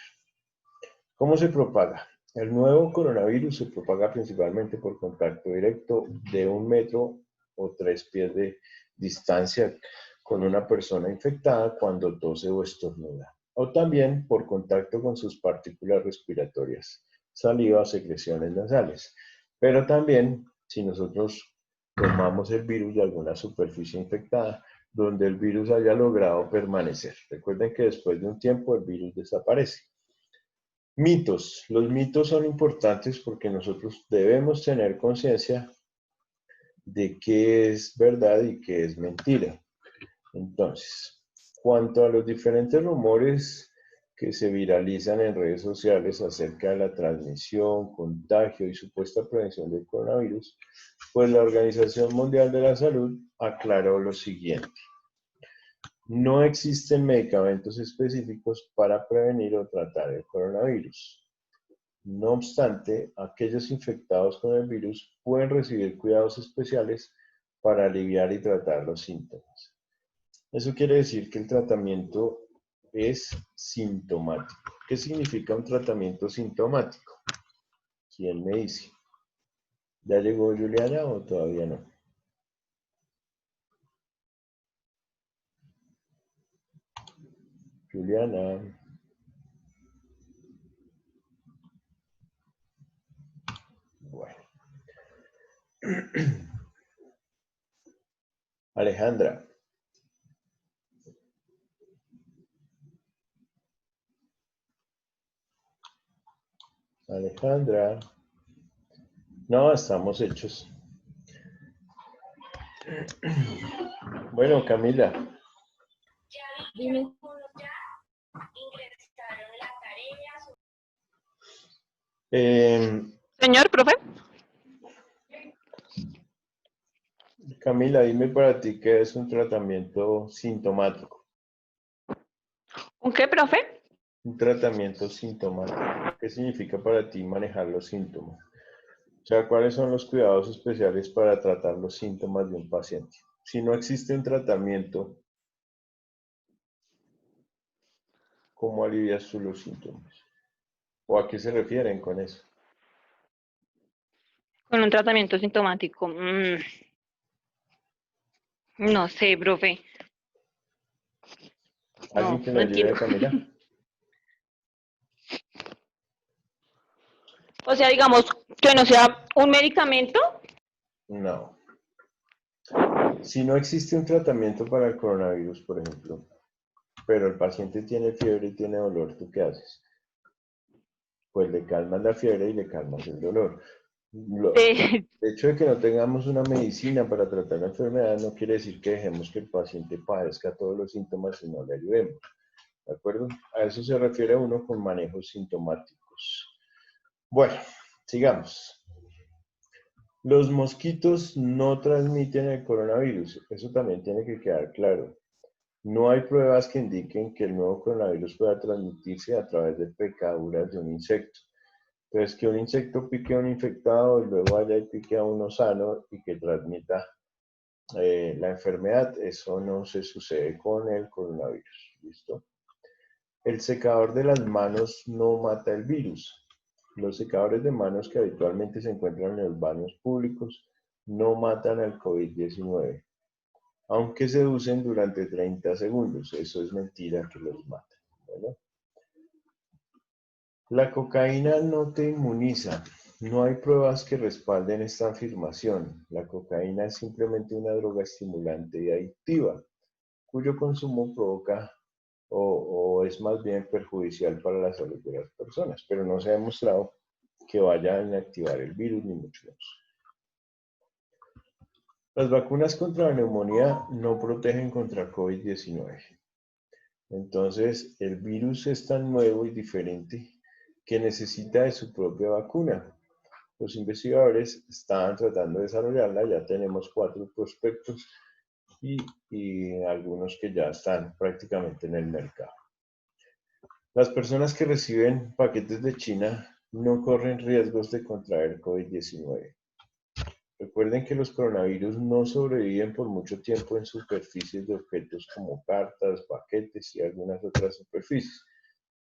¿Cómo se propaga? El nuevo coronavirus se propaga principalmente por contacto directo de 1 metro o 3 pies de distancia con una persona infectada cuando tose o estornuda, o también por contacto con sus partículas respiratorias, saliva o secreciones nasales. Pero también si nosotros tomamos el virus de alguna superficie infectada donde el virus haya logrado permanecer. Recuerden que después de un tiempo el virus desaparece. Mitos. Los mitos son importantes porque nosotros debemos tener conciencia de qué es verdad y qué es mentira. Entonces, cuanto a los diferentes rumores que se viralizan en redes sociales acerca de la transmisión, contagio y supuesta prevención del coronavirus, pues la Organización Mundial de la Salud aclaró lo siguiente. No existen medicamentos específicos para prevenir o tratar el coronavirus. No obstante, aquellos infectados con el virus pueden recibir cuidados especiales para aliviar y tratar los síntomas. Eso quiere decir que el tratamiento es sintomático. ¿Qué significa un tratamiento sintomático? ¿Quién me dice? ¿Ya llegó Juliana o todavía no? Juliana. Bueno. Alejandra. Alejandra. No, estamos hechos. Bueno, Camila. Dime. Señor, profe. Camila, dime para ti qué es un tratamiento sintomático. ¿Un qué, profe? Un tratamiento sintomático. ¿Qué significa para ti manejar los síntomas? O sea, ¿cuáles son los cuidados especiales para tratar los síntomas de un paciente? Si no existe un tratamiento, ¿cómo alivias tú los síntomas? ¿O a qué se refieren con eso? Con un tratamiento sintomático. No sé, profe. ¿Alguien No, que no me ayude, entiendo. Camila? O sea, digamos que no sea un medicamento. No. Si no existe un tratamiento para el coronavirus, por ejemplo, pero el paciente tiene fiebre y tiene dolor, ¿tú qué haces? Pues le calmas la fiebre y le calmas el dolor. El hecho de que no tengamos una medicina para tratar la enfermedad no quiere decir que dejemos que el paciente padezca todos los síntomas y no le ayudemos. ¿De acuerdo? A eso se refiere uno con manejos sintomáticos. Bueno, sigamos. Los mosquitos no transmiten el coronavirus. Eso también tiene que quedar claro. No hay pruebas que indiquen que el nuevo coronavirus pueda transmitirse a través de picaduras de un insecto. Entonces, que un insecto pique a un infectado y luego vaya y pique a uno sano y que transmita la enfermedad, eso no se sucede con el coronavirus. ¿Listo? El secador de las manos no mata el virus. Los secadores de manos que habitualmente se encuentran en los baños públicos no matan al COVID-19, aunque se usen durante 30 segundos. Eso es mentira que los mata. ¿Bueno? La cocaína no te inmuniza. No hay pruebas que respalden esta afirmación. La cocaína es simplemente una droga estimulante y adictiva, cuyo consumo provoca o es más bien perjudicial para la salud de las personas, pero no se ha demostrado que vaya a inactivar el virus, ni mucho menos. Las vacunas contra la neumonía no protegen contra COVID-19. Entonces, el virus es tan nuevo y diferente que necesita de su propia vacuna. Los investigadores estaban tratando de desarrollarla, ya tenemos 4 prospectos y algunos que ya están prácticamente en el mercado. Las personas que reciben paquetes de China no corren riesgos de contraer COVID-19. Recuerden que los coronavirus no sobreviven por mucho tiempo en superficies de objetos como cartas, paquetes y algunas otras superficies.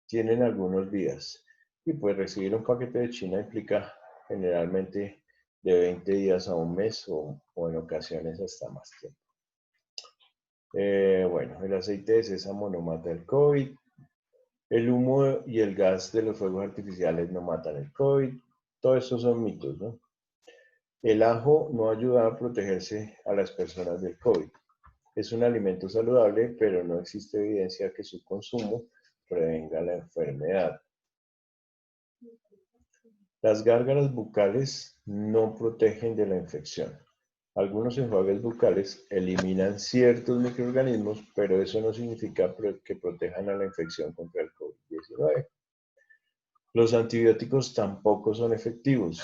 Tienen algunos días. Y pues recibir un paquete de China implica generalmente de 20 días a un mes o en ocasiones hasta más tiempo. Bueno, el aceite de sésamo no mata el COVID. El humo y el gas de los fuegos artificiales no matan el COVID. Todos esos son mitos, ¿no? El ajo no ayuda a protegerse a las personas del COVID. Es un alimento saludable, pero no existe evidencia que su consumo prevenga la enfermedad. Las gárgaras bucales no protegen de la infección. Algunos enjuagues bucales eliminan ciertos microorganismos, pero eso no significa que protejan a la infección contra el COVID-19. Los antibióticos tampoco son efectivos,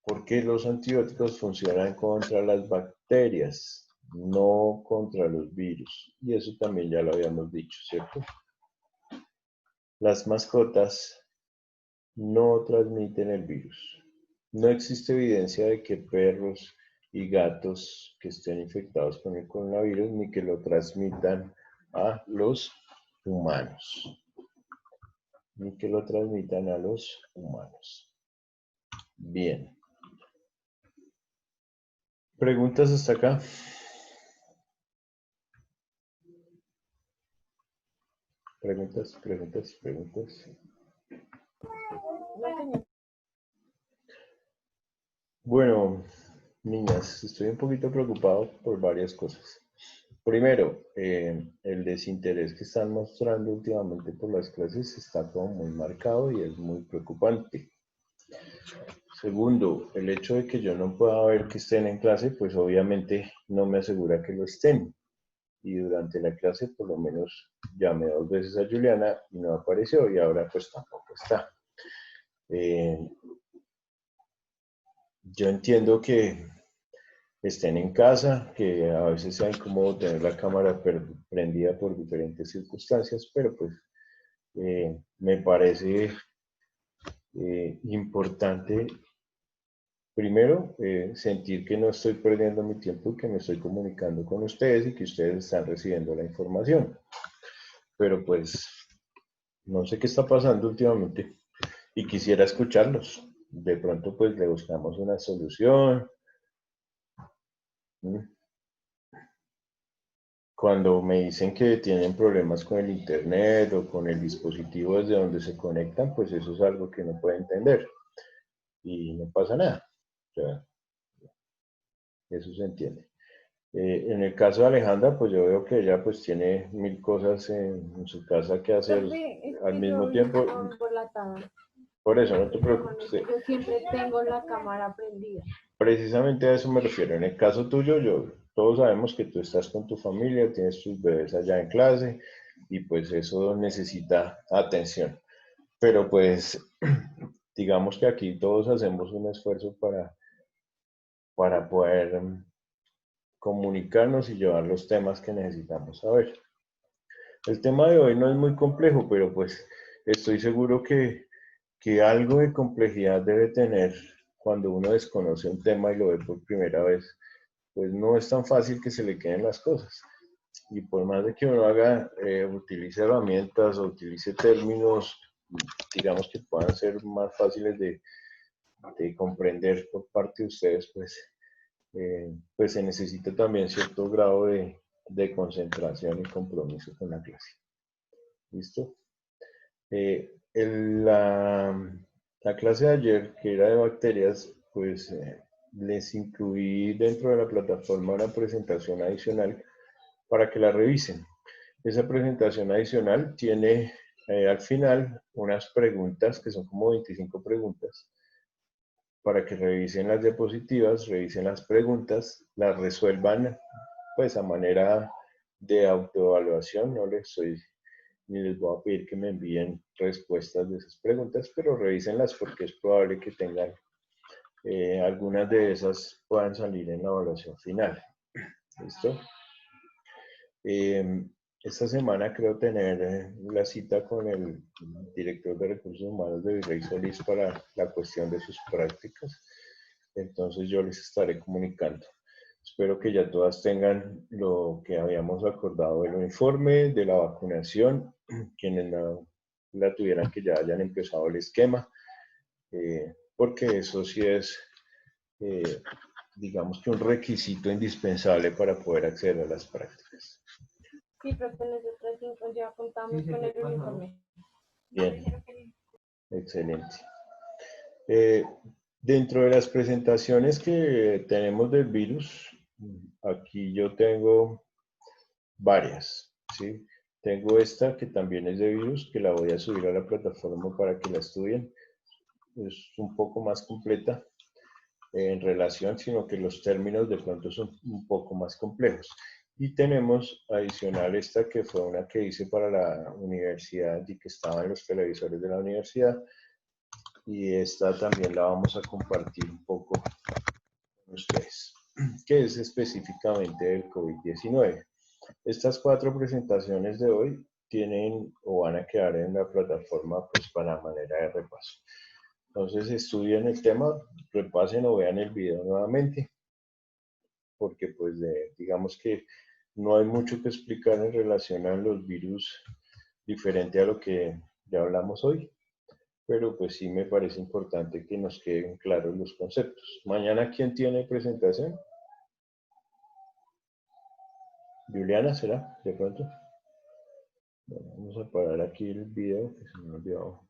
porque los antibióticos funcionan contra las bacterias, no contra los virus. Y eso también ya lo habíamos dicho, ¿cierto? Las mascotas no transmiten el virus. No existe evidencia de que perros y gatos que estén infectados con el coronavirus ni que lo transmitan a los humanos. Ni que lo transmitan a los humanos. Bien. ¿Preguntas hasta acá? Preguntas. Bueno, niñas, estoy un poquito preocupado por varias cosas. Primero, el desinterés que están mostrando últimamente por las clases está como muy marcado y es muy preocupante. Segundo, el hecho de que yo no pueda ver que estén en clase, pues obviamente no me asegura que lo estén. Y durante la clase, por lo menos, llamé 2 veces a Juliana y no apareció y ahora pues tampoco está. Yo entiendo que estén en casa, que a veces sea incómodo tener la cámara prendida por diferentes circunstancias, pero pues me parece importante, primero, sentir que no estoy perdiendo mi tiempo y que me estoy comunicando con ustedes y que ustedes están recibiendo la información. Pero pues no sé qué está pasando últimamente y quisiera escucharlos. De pronto pues le buscamos una solución. Cuando me dicen que tienen problemas con el internet o con el dispositivo desde donde se conectan, pues eso es algo que no puede entender y no pasa nada. O sea, eso se entiende. En el caso de Alejandra, pues yo veo que ella pues tiene 1000 cosas en su casa que hacer al mismo tiempo. Por eso, no te preocupes. Yo siempre tengo la cámara prendida. Precisamente a eso me refiero. En el caso tuyo, todos sabemos que tú estás con tu familia, tienes tus bebés allá en clase y pues eso necesita atención. Pero pues digamos que aquí todos hacemos un esfuerzo para poder comunicarnos y llevar los temas que necesitamos saber. El tema de hoy no es muy complejo, pero pues estoy seguro que algo de complejidad debe tener cuando uno desconoce un tema y lo ve por primera vez. Pues no es tan fácil que se le queden las cosas. Y por más de que uno utilice herramientas o utilice términos, digamos que puedan ser más fáciles de comprender por parte de ustedes, pues se necesita también cierto grado de concentración y compromiso con la clase. ¿Listo? La clase de ayer, que era de bacterias, pues les incluí dentro de la plataforma una presentación adicional para que la revisen. Esa presentación adicional tiene al final unas preguntas, que son como 25 preguntas, para que revisen las diapositivas, revisen las preguntas, las resuelvan pues a manera de autoevaluación. No les soy ni les voy a pedir que me envíen respuestas de esas preguntas, pero revísenlas porque es probable que tengan algunas de esas puedan salir en la evaluación final. ¿Listo? Esta semana creo tener la cita con el director de Recursos Humanos de Virrey Solís para la cuestión de sus prácticas. entonces yo les estaré comunicando. Espero que ya todas tengan lo que habíamos acordado del uniforme, de la vacunación, quienes no la tuvieran que ya hayan empezado el esquema, porque eso sí es, digamos que un requisito indispensable para poder acceder a las prácticas. Sí, profe, nosotros 5 ya contamos con el uniforme. Bien, excelente. Dentro de las presentaciones que tenemos del virus, aquí yo tengo varias, ¿sí? Tengo esta que también es de virus, que la voy a subir a la plataforma para que la estudien. Es un poco más completa en relación, sino que los términos de pronto son un poco más complejos. Y tenemos adicional esta que fue una que hice para la universidad y que estaba en los televisores de la universidad. Y esta también la vamos a compartir un poco con ustedes, que es específicamente del COVID-19. Estas 4 presentaciones de hoy tienen o van a quedar en la plataforma pues para manera de repaso. Entonces estudien el tema, repasen o vean el video nuevamente, porque pues digamos que no hay mucho que explicar en relación a los virus diferente a lo que ya hablamos hoy, pero pues sí me parece importante que nos queden claros los conceptos. Mañana, ¿quién tiene presentación? Juliana, ¿será? De pronto. Bueno, vamos a parar aquí el video, que se me ha olvidado.